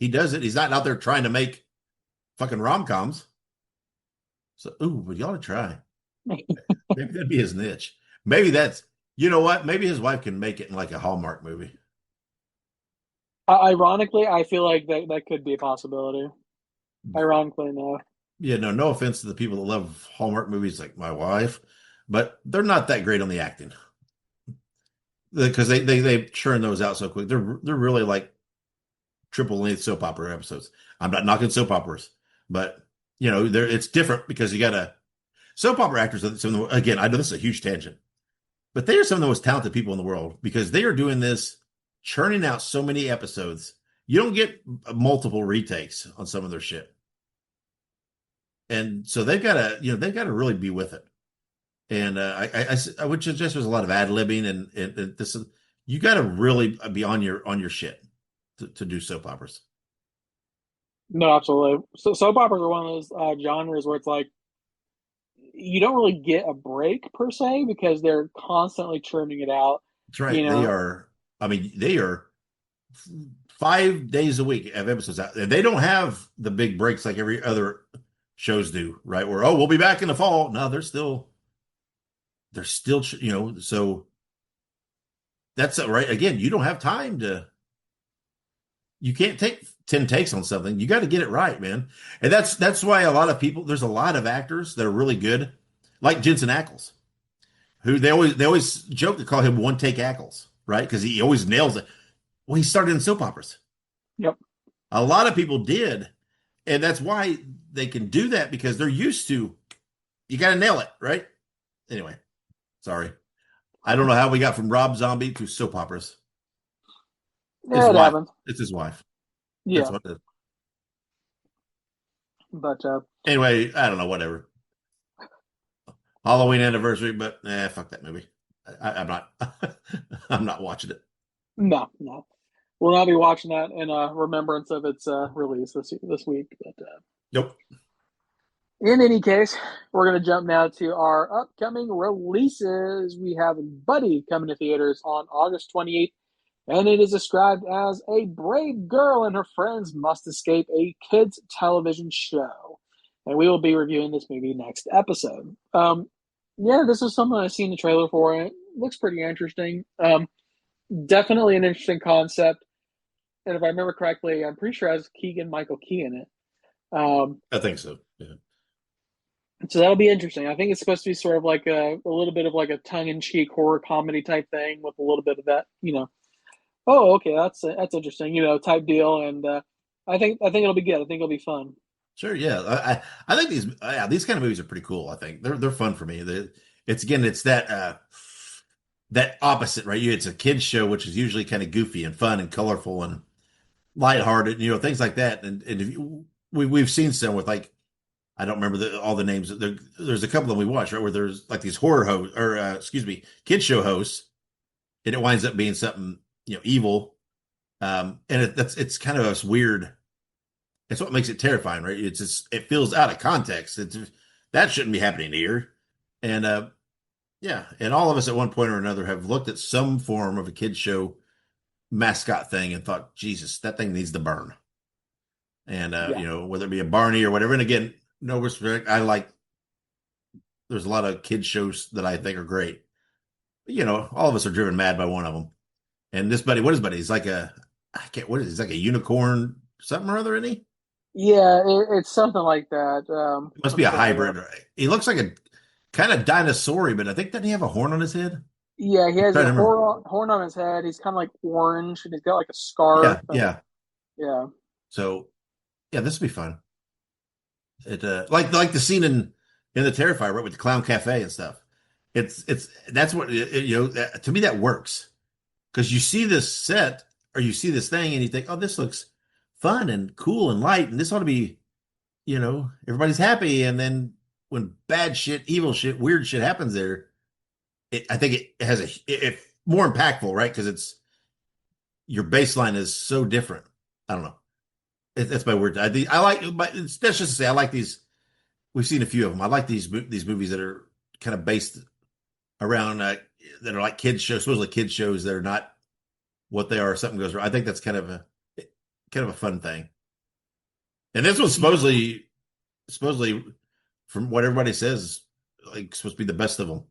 does it. He's not out there trying to make fucking rom coms. So, but you ought to try. Maybe that'd be his niche. Maybe that's, you know what? Maybe his wife can make it in like a Hallmark movie. ironically, I feel like that could be a possibility. Ironically, no. Yeah, no offense to the people that love Hallmark movies like my wife, but they're not that great on the acting because they churn those out so quick. They're really like triple length soap opera episodes. I'm not knocking soap operas, but it's different because you got to soap opera actors. Again, I know this is a huge tangent, but they are some of the most talented people in the world because they are doing this, churning out so many episodes. You don't get multiple retakes on some of their shit, and so they've got to really be with it. And I would suggest there's a lot of ad libbing and this. You got to really be on your shit to do soap operas. No, absolutely. So soap operas are one of those genres where it's like you don't really get a break per se because they're constantly churning it out. That's You right. They know, are. I mean, they are 5 days a week of episodes out. They don't have the big breaks like every other shows do, right? Where we'll be back in the fall. No, they're still so that's right. Again, you don't have time to you can't take 10 takes on something. You got to get it right, man. And that's why a lot of people, there's a lot of actors that are really good, like Jensen Ackles, who they always joke to call him one take Ackles, right? Because he always nails it. Well, he started in soap operas. Yep. A lot of people did, and that's why they can do that, because they're used to, you got to nail it, right? Anyway, sorry. I don't know how we got from Rob Zombie to soap operas. Yeah, it happens. It's his wife. Yeah. That's what it is. But anyway, I don't know, whatever. Halloween anniversary, but fuck that movie. I'm not I'm not watching it. No. We'll not be watching that in remembrance of its release this week. But Nope. in any case, we're going to jump now to our upcoming releases. We have Buddy coming to theaters on August 28th, and it is described as a brave girl and her friends must escape a kids' television show. And we will be reviewing this movie next episode. This is something I've seen the trailer for. It looks pretty interesting. Definitely an interesting concept. And if I remember correctly, I'm pretty sure it has Keegan-Michael Key in it. I think so. Yeah. So that'll be interesting. I think it's supposed to be sort of like a little bit of like a tongue-in-cheek horror comedy type thing with a little bit of that, oh, okay, that's interesting, type deal. And I think it'll be good. I think it'll be fun. Sure, yeah. I think these kind of movies are pretty cool. I think they're fun for me. It's that that opposite, right? It's a kids show, which is usually kind of goofy and fun and colorful and lighthearted, things like that. And we've seen some with, like, I don't remember all the names. There's a couple that we watched, right, where there's like these horror hosts, or kids show hosts, and it winds up being something evil, and it's kind of this weird. It's what makes it terrifying, right? It feels out of context. That shouldn't be happening here, and and all of us at one point or another have looked at some form of a kids show mascot thing and thought, Jesus, that thing needs to burn. And whether it be a Barney or whatever. And again, no respect. There's a lot of kids shows that I think are great. All of us are driven mad by one of them. And this buddy, what is Buddy? He's like he's like a unicorn something or other, isn't he? Yeah, it's something like that. It must be a hybrid. Right? He looks like a kind of dinosaur-y, but I think, doesn't he have a horn on his head? Yeah, he has a horn on his head. He's kind of like orange, and he's got like a scarf. Yeah. So, yeah, this will be fun. It like the scene in the Terrifier, right, with the clown cafe and stuff. That's what to me that works, because you see this set or you see this thing and you think, oh, this looks fun and cool and light, and this ought to be, everybody's happy. And then when bad shit, evil shit, weird shit happens there, I think it has it's more impactful, right? Because your baseline is so different. I don't know. That's my word. I like, but that's just to say, I like these. We've seen a few of them. I like these movies that are kind of based around that are like kids shows, supposedly kids shows that are not what they are. Or something goes wrong. I think that's kind of a fun thing. And this was supposedly, from what everybody says, like supposed to be the best of them.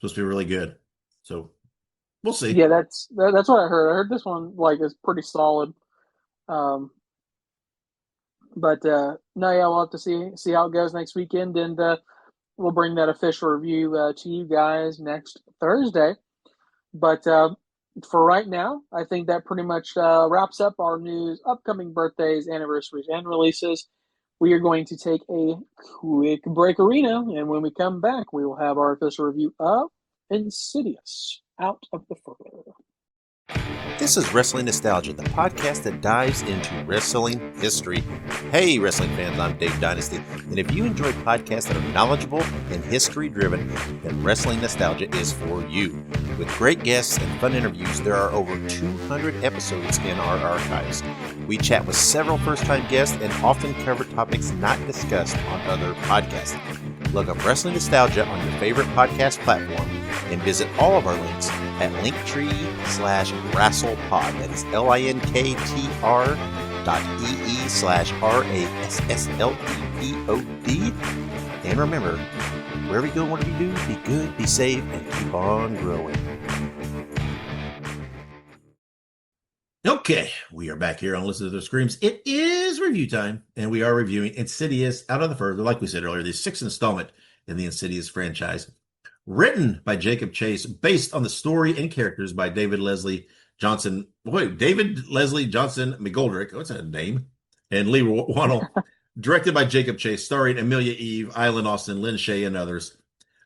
Supposed to be really good. So we'll see. Yeah, that's what I heard. I heard this one is pretty solid. But we'll have to see how it goes next weekend, and we'll bring that official review to you guys next Thursday. But for right now, I think that pretty much wraps up our news, upcoming birthdays, anniversaries, and releases. We are going to take a quick break, Arena, and when we come back, we will have our official review of Insidious, Out of the Further. This is Wrestling Nostalgia, the podcast that dives into wrestling history. Hey, wrestling fans, I'm Dave Dynasty, and if you enjoy podcasts that are knowledgeable and history-driven, then Wrestling Nostalgia is for you. With great guests and fun interviews, there are over 200 episodes in our archives. We chat with several first-time guests and often cover topics not discussed on other podcasts. Look up Wrestling Nostalgia on your favorite podcast platform and visit all of our links at linktr.ee/rasselpod. That is linktr.ee/RASSLEPOD. And remember, wherever you go, whatever you do, be good, be safe, and keep on growing. Okay, we are back here on Listen to the Screams. It is review time, and we are reviewing Insidious Out of the Further, like we said earlier, the sixth installment in the Insidious franchise. Written by Jacob Chase, based on the story and characters by David Leslie Johnson. Wait, David Leslie Johnson McGoldrick. What's that name? And Lee Wannell. Directed by Jacob Chase, starring Amelia Eve, Island Austin, Lynn Shay, and others.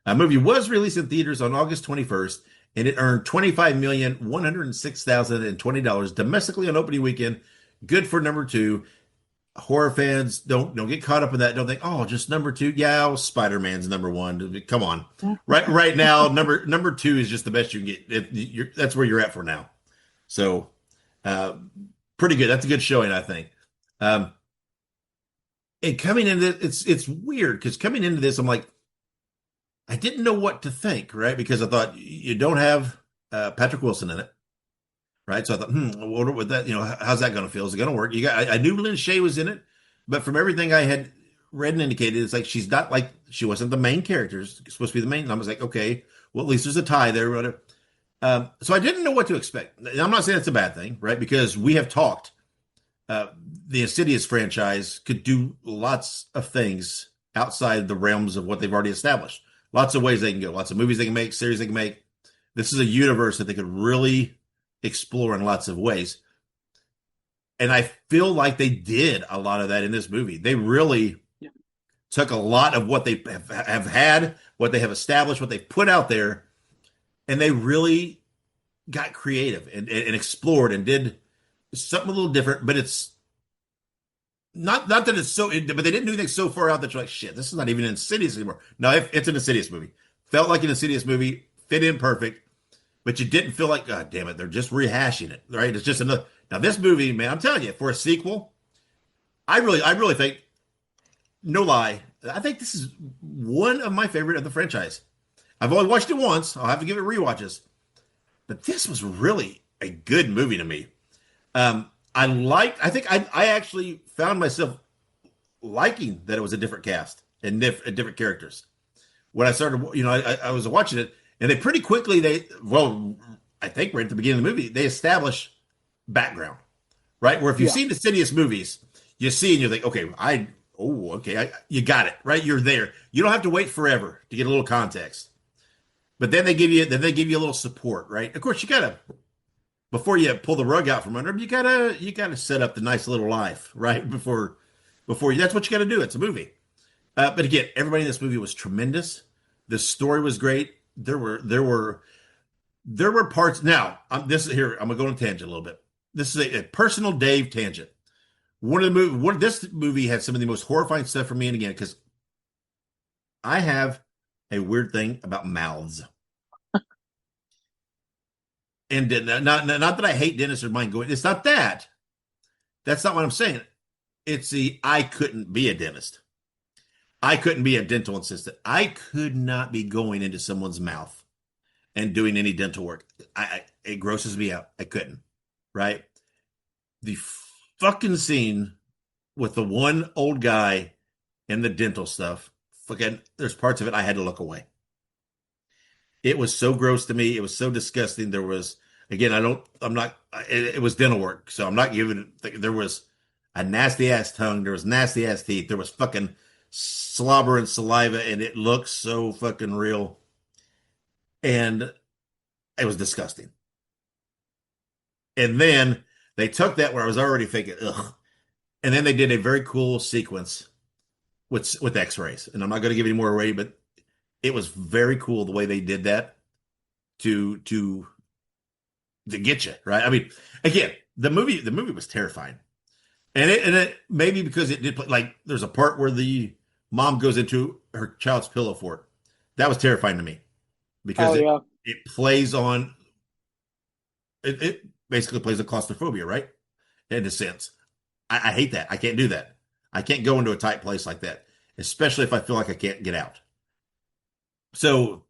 A movie was released in theaters on August 21st, and it earned $25,106,020 domestically on opening weekend. Good for number two. Horror fans, don't get caught up in that. Don't think, oh, just number two. Yeah, well, Spider-Man's number one. Come on, right now, number two is just the best you can get. That's where you're at for now. So, pretty good. That's a good showing, I think. And coming into it's weird because coming into this, I'm like, I didn't know what to think, right? Because I thought you don't have Patrick Wilson in it, right? So I thought, what would that, how's that going to feel? Is it going to work? I knew Lynn Shay was in it, but from everything I had read and indicated, it's like she's not like she wasn't the main character. She's supposed to be the main. And I was like, okay, well at least there's a tie there, whatever. So I didn't know what to expect. And I'm not saying it's a bad thing, right? Because we have talked. The Insidious franchise could do lots of things outside the realms of what they've already established. Lots of ways they can go, lots of movies they can make, series they can make. This is a universe that they could really explore in lots of ways. And I feel like they did a lot of that in this movie. They really took a lot of what they have had, what they have established, what they've put out there, and they really got creative and explored and did something a little different, but it's not that it's so, but they didn't do anything so far out that you're like, shit, this is not even Insidious anymore. No, it's an Insidious movie. Felt like an Insidious movie, fit in perfect, but you didn't feel like, God damn it, they're just rehashing it, right? It's just another. Now this movie, man, I'm telling you, for a sequel, I really think, no lie, I think this is one of my favorite of the franchise. I've only watched it once. I'll have to give it rewatches, but this was really a good movie to me. I think I actually found myself liking that it was a different cast and different characters. When I started, I was watching it, and they pretty quickly, I think right at the beginning of the movie, they establish background, right? Where if you've seen the Insidious movies, you see and you're like, okay, you got it, right? You're there. You don't have to wait forever to get a little context. But then they give you a little support, right? Of course, you gotta, before you pull the rug out from under them, you gotta set up the nice little life, right? Before that's what you gotta do. It's a movie. But again, everybody in this movie was tremendous. The story was great. There were parts. Now, I'm gonna go on a tangent a little bit. This is a personal Dave tangent. This movie had some of the most horrifying stuff for me, and again, because I have a weird thing about mouths. And not that I hate dentists or mind going. It's not that. That's not what I'm saying. It's I couldn't be a dentist. I couldn't be a dental assistant. I could not be going into someone's mouth and doing any dental work. It grosses me out. I couldn't. Right? The fucking scene with the one old guy and the dental stuff. Fucking, there's parts of it I had to look away. It was so gross to me. It was so disgusting. There was, again, it was dental work. So I'm not giving it, there was a nasty ass tongue. There was nasty ass teeth. There was fucking slobber and saliva, and it looked so fucking real. And it was disgusting. And then they took that where I was already thinking, ugh. And then they did a very cool sequence with x-rays. And I'm not going to give any more away, but it was very cool the way they did that to get you, right? I mean, again, the movie was terrifying. And it maybe because it did play, like there's a part where the mom goes into her child's pillow fort. That was terrifying to me because it plays on it basically plays on claustrophobia, right? In a sense. I hate that. I can't do that. I can't go into a tight place like that, especially if I feel like I can't get out. So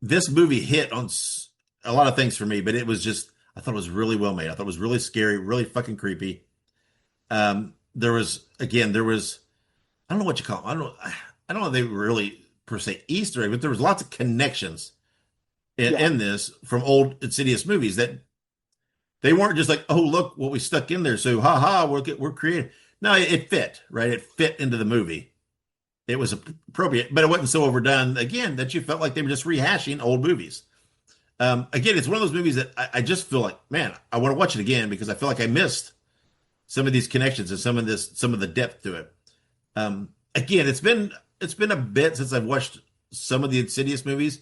this movie hit on a lot of things for me, but it was just, I thought it was really well made. I thought it was really scary, really fucking creepy. There was, I don't know what you call them. I don't know if they were really per se Easter egg, but there was lots of connections in this from old Insidious movies that They weren't just like, oh, look what we stuck in there. So, ha ha, we're creative. No, it fit, right? It fit into the movie. It was appropriate, but it wasn't so overdone, again, that you felt like they were just rehashing old movies. Again, it's one of those movies that I just feel like, man, I want to watch it again because I feel like I missed some of these connections and some of the depth to it. Again, it's been a bit since I've watched some of the Insidious movies,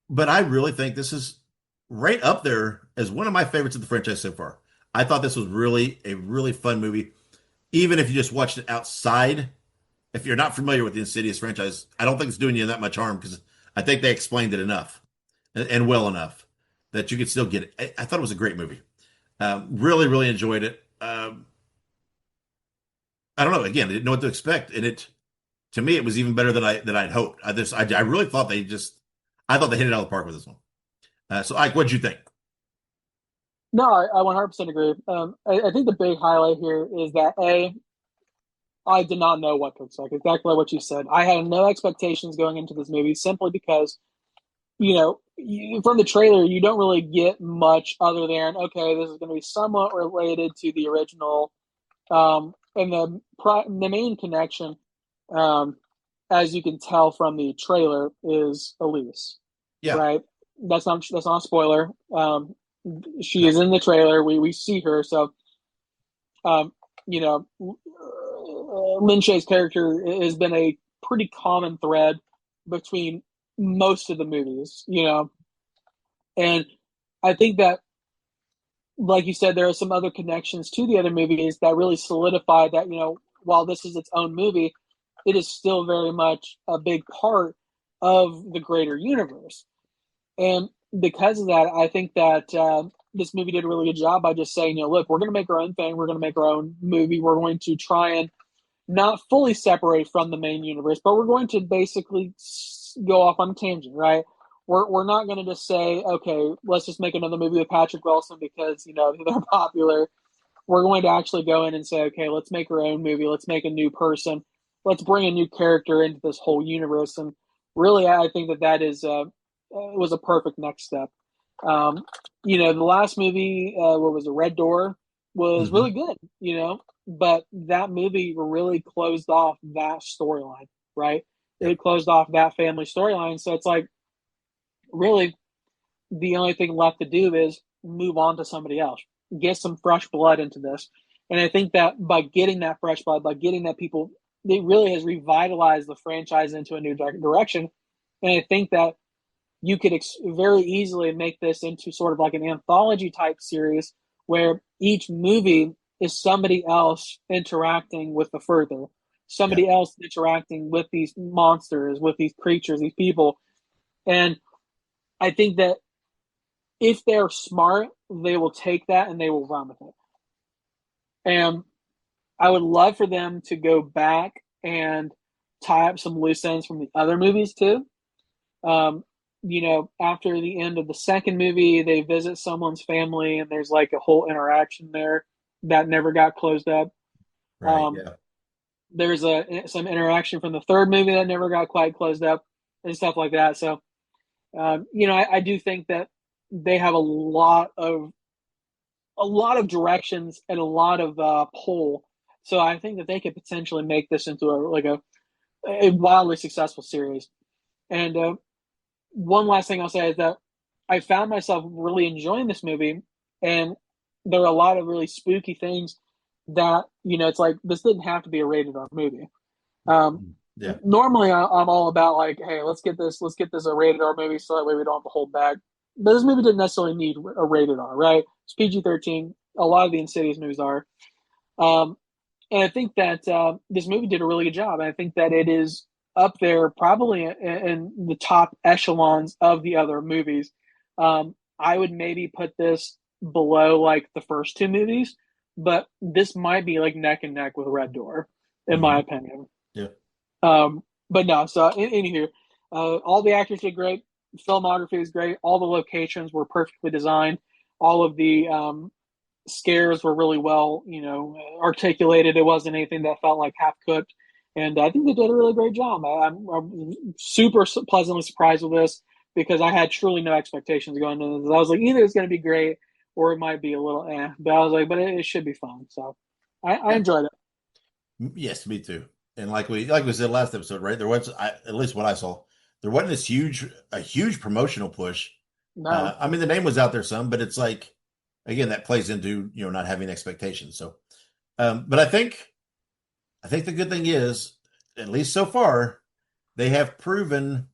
but I really think this is right up there as one of my favorites of the franchise so far. I thought this was really a really fun movie, even if you just watched it outside. If you're not familiar with the Insidious franchise, I don't think it's doing you that much harm because I think they explained it enough and well enough that you could still get it. I thought it was a great movie. Really, really enjoyed it. I don't know. Again, I didn't know what to expect, and it to me it was even better than I'd hoped. I really thought I thought they hit it out of the park with this one. So, Ike, what'd you think? No, I 100% agree. I think the big highlight here is that I did not know what to expect. Exactly what you said. I had no expectations going into this movie simply because, from the trailer, you don't really get much other than, okay, this is going to be somewhat related to the original. And the main connection, as you can tell from the trailer, is Elise, Yeah, right? That's not a spoiler. She no, is in the trailer. We see her. So, um, you know, Lin Shaye's character has been a pretty common thread between most of the movies, and I think that, like you said, there are some other connections to the other movies that really solidify that, while this is its own movie, it is still very much a big part of the greater universe. And because of that, I think that this movie did a really good job by just saying, look, we're going to make our own thing. We're going to make our own movie. We're going to try and not fully separate from the main universe, but we're going to basically go off on a tangent, right? We're not going to just say, okay, let's just make another movie with Patrick Wilson because, they're popular. We're going to actually go in and say, okay, let's make our own movie. Let's make a new person. Let's bring a new character into this whole universe. And really, I think that is was a perfect next step. The last movie, what was it, Red Door, was hmm really good, but that movie really closed off that storyline, right? yeah, It closed off that family storyline. So it's like, really, the only thing left to do is move on to somebody else, get some fresh blood into this. And I think that by getting that fresh blood, by getting that people, it really has revitalized the franchise into a new direction. And I think that you could very easily make this into sort of like an anthology type series where each movie is somebody else interacting with the further, yeah, somebody else interacting with these monsters, with these creatures, these people. And I think that if they're smart, they will take that and they will run with it. And I would love for them to go back and tie up some loose ends from the other movies too. Um, after the end of the second movie, they visit someone's family and there's like a whole interaction there that never got closed up. right, Um, yeah, there's some interaction from the third movie that never got quite closed up and stuff like that. So, I do think that they have a lot of directions and a lot of pull. So I think that they could potentially make this into a wildly successful series. And one last thing I'll say is that I found myself really enjoying this movie, and there are a lot of really spooky things that it's like this didn't have to be a rated R movie. Um, yeah, Normally, I'm all about like, hey, let's get this a rated R movie, so that way we don't have to hold back. But this movie didn't necessarily need a rated R, right? It's PG-13. A lot of the Insidious movies are. Um, and I think that this movie did a really good job. And I think that it is up there probably in the top echelons of the other movies. I would maybe put this below like the first two movies, but this might be like neck and neck with Red Door, in my hmm opinion. yeah, But no, so anywho, all the actors did great. Filmography is great. All the locations were perfectly designed. All of the scares were really well, articulated. It wasn't anything that felt like half cooked, and I think they did a really great job. I'm super pleasantly surprised with this because I had truly no expectations going into this. I was like, either it's going to be great or it might be a little But I was like, but it should be fun. So I Yeah. enjoyed it. Yes, me too. And like we said last episode, right? There was at least what I saw, there wasn't this huge promotional push. No, I mean, the name was out there some, but it's like again that plays into not having expectations. So, but I think the good thing is, at least so far, they have proven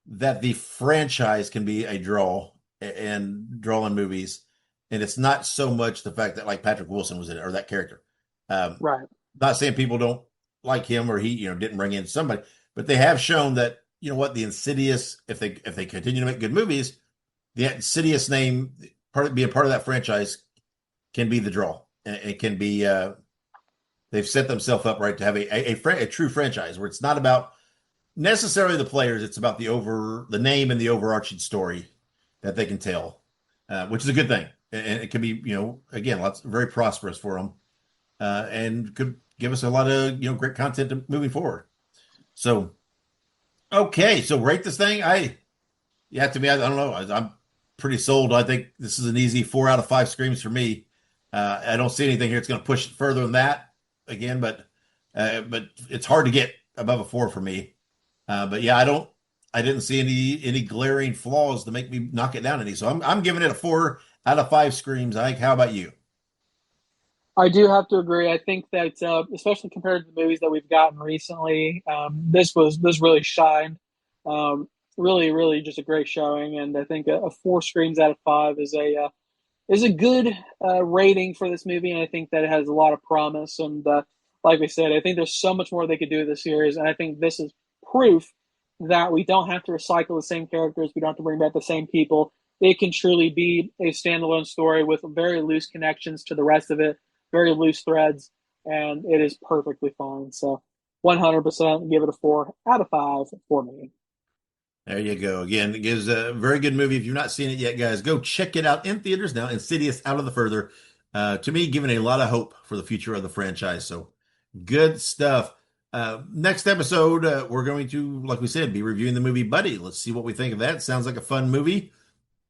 that the franchise can be a draw and draw in movies, and it's not so much the fact that like Patrick Wilson was in it or that character. Um, right. Not saying people don't like him or he didn't bring in somebody, but they have shown that what, the Insidious, if they continue to make good movies, the Insidious name being part of that franchise can be the draw. And it can be they've set themselves up right to have a true franchise where it's not about necessarily the players, it's about the name and the overarching story that they can tell, which is a good thing, and it can be again lots very prosperous for them, and could give us a lot of great content moving forward. So okay, so rate this thing. To me, I don't know. I'm pretty sold. I think this is an easy 4 out of 5 screams for me. I don't see anything here that's going to push it further than that again, but it's hard to get above a 4 for me. But yeah, I didn't see any glaring flaws to make me knock it down any. So I'm giving it a 4 out of 5 screams. Ike, how about you? I do have to agree. I think that, especially compared to the movies that we've gotten recently, this really shined. Really, really, just a great showing, and I think a 4 screams out of 5 is a good rating for this movie, and I think that it has a lot of promise. And like we said, I think there's so much more they could do with this series, and I think this is proof that we don't have to recycle the same characters, we don't have to bring back the same people. It can truly be a standalone story with very loose connections to the rest of it, very loose threads, and it is perfectly fine. So 100% give it a 4 out of 5 for me. There you go. Again, it gives a very good movie. If you've not seen it yet, guys, go check it out in theaters now. Insidious Out of the Further. To me, giving a lot of hope for the future of the franchise. So good stuff. Next episode, we're going to, like we said, be reviewing the movie Buddy. Let's see what we think of that. Sounds like a fun movie.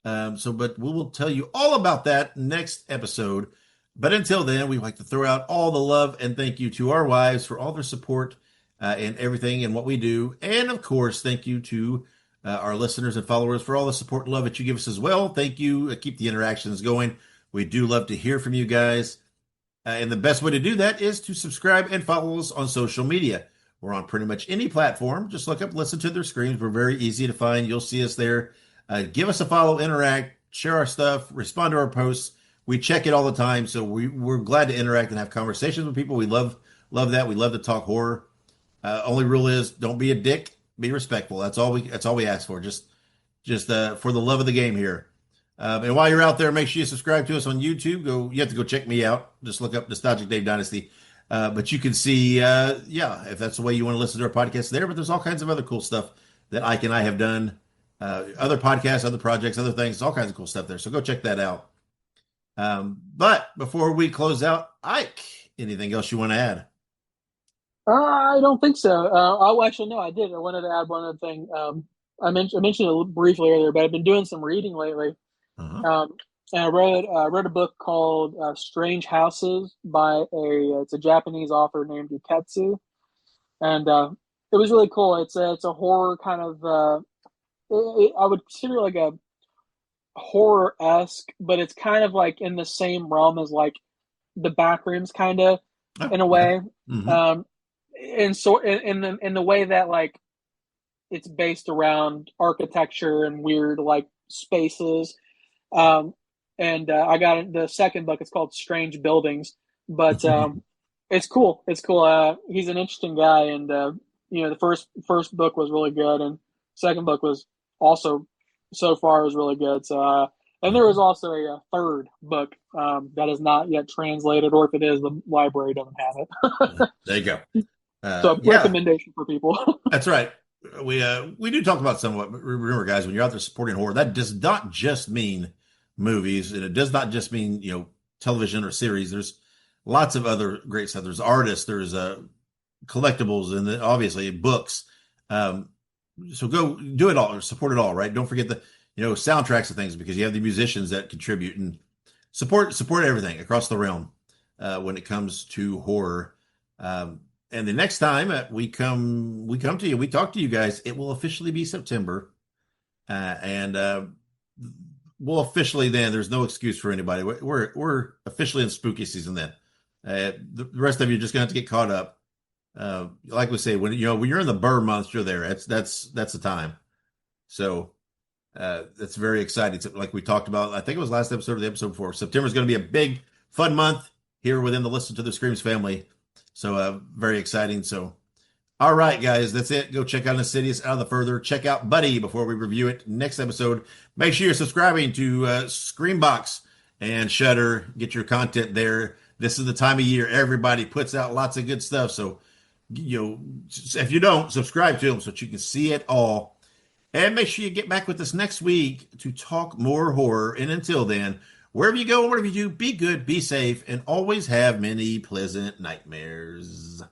But we will tell you all about that next episode. But until then, we'd like to throw out all the love and thank you to our wives for all their support and everything and what we do. And of course, thank you to our listeners and followers for all the support and love that you give us as well. Thank you. Keep the interactions going. We do love to hear from you guys. And the best way to do that is to subscribe and follow us on social media. We're on pretty much any platform. Just look up Listen to Their Screams. We're very easy to find. You'll see us there. Give us a follow, interact, share our stuff, respond to our posts. We check it all the time. So we're glad to interact and have conversations with people. We love that. We love to talk horror. Only rule is don't be a dick. Be respectful. That's all we ask for. Just for the love of the game here. And while you're out there, make sure you subscribe to us on YouTube. You have to go check me out. Just look up Nostalgic Dave Dynasty. But you can see, if that's the way you want to listen to our podcast there. But there's all kinds of other cool stuff that Ike and I have done. Other podcasts, other projects, other things, all kinds of cool stuff there. So go check that out. But before we close out, Ike, anything else you want to add? I don't think so. Actually, no, I did. I wanted to add one other thing. I mentioned it briefly earlier, but I've been doing some reading lately. Uh-huh. And I read a book called Strange Houses by it's a Japanese author named Uketsu, and it was really cool. It's a horror kind of I would consider it like a horror-esque, but it's kind of like in the same realm as like the Backrooms kind of in a way. Mm-hmm. And so in the way that like it's based around architecture and weird like spaces. I got the second book. It's called Strange Buildings, but it's cool. It's cool. He's an interesting guy, and the first book was really good, and second book was also so far was really good. So and there was also a third book that is not yet translated, or if it is, the library doesn't have it. There you go. So recommendation for people. That's right. We do talk about somewhat. Remember, guys, when you're out there supporting horror, that does not just mean movies, and it does not just mean television or series. There's lots of other great stuff. There's artists, there's collectibles, and then obviously books. So go do it all, or support it all. Right? Don't forget the soundtracks of things, because you have the musicians that contribute, and support everything across the realm when it comes to horror. And the next time we come to you, we talk to you guys, it will officially be September, and we'll officially then. There's no excuse for anybody. We're officially in spooky season then. The rest of you are just gonna have to get caught up. Like we say, when you're in the Burr months, you're there. That's the time. So that's very exciting. Like we talked about, I think it was last episode or the episode before. September is going to be a big, fun month here within the Listen to the Screams family. So very exciting. So, all right, guys, that's it. Go check out Insidious Out of the Further. Check out Buddy before we review it next episode. Make sure you're subscribing to Screambox and Shudder. Get your content there. This is the time of year everybody puts out lots of good stuff. So, if you don't, subscribe to them so that you can see it all. And make sure you get back with us next week to talk more horror. And until then, wherever you go and whatever you do, be good, be safe, and always have many pleasant nightmares.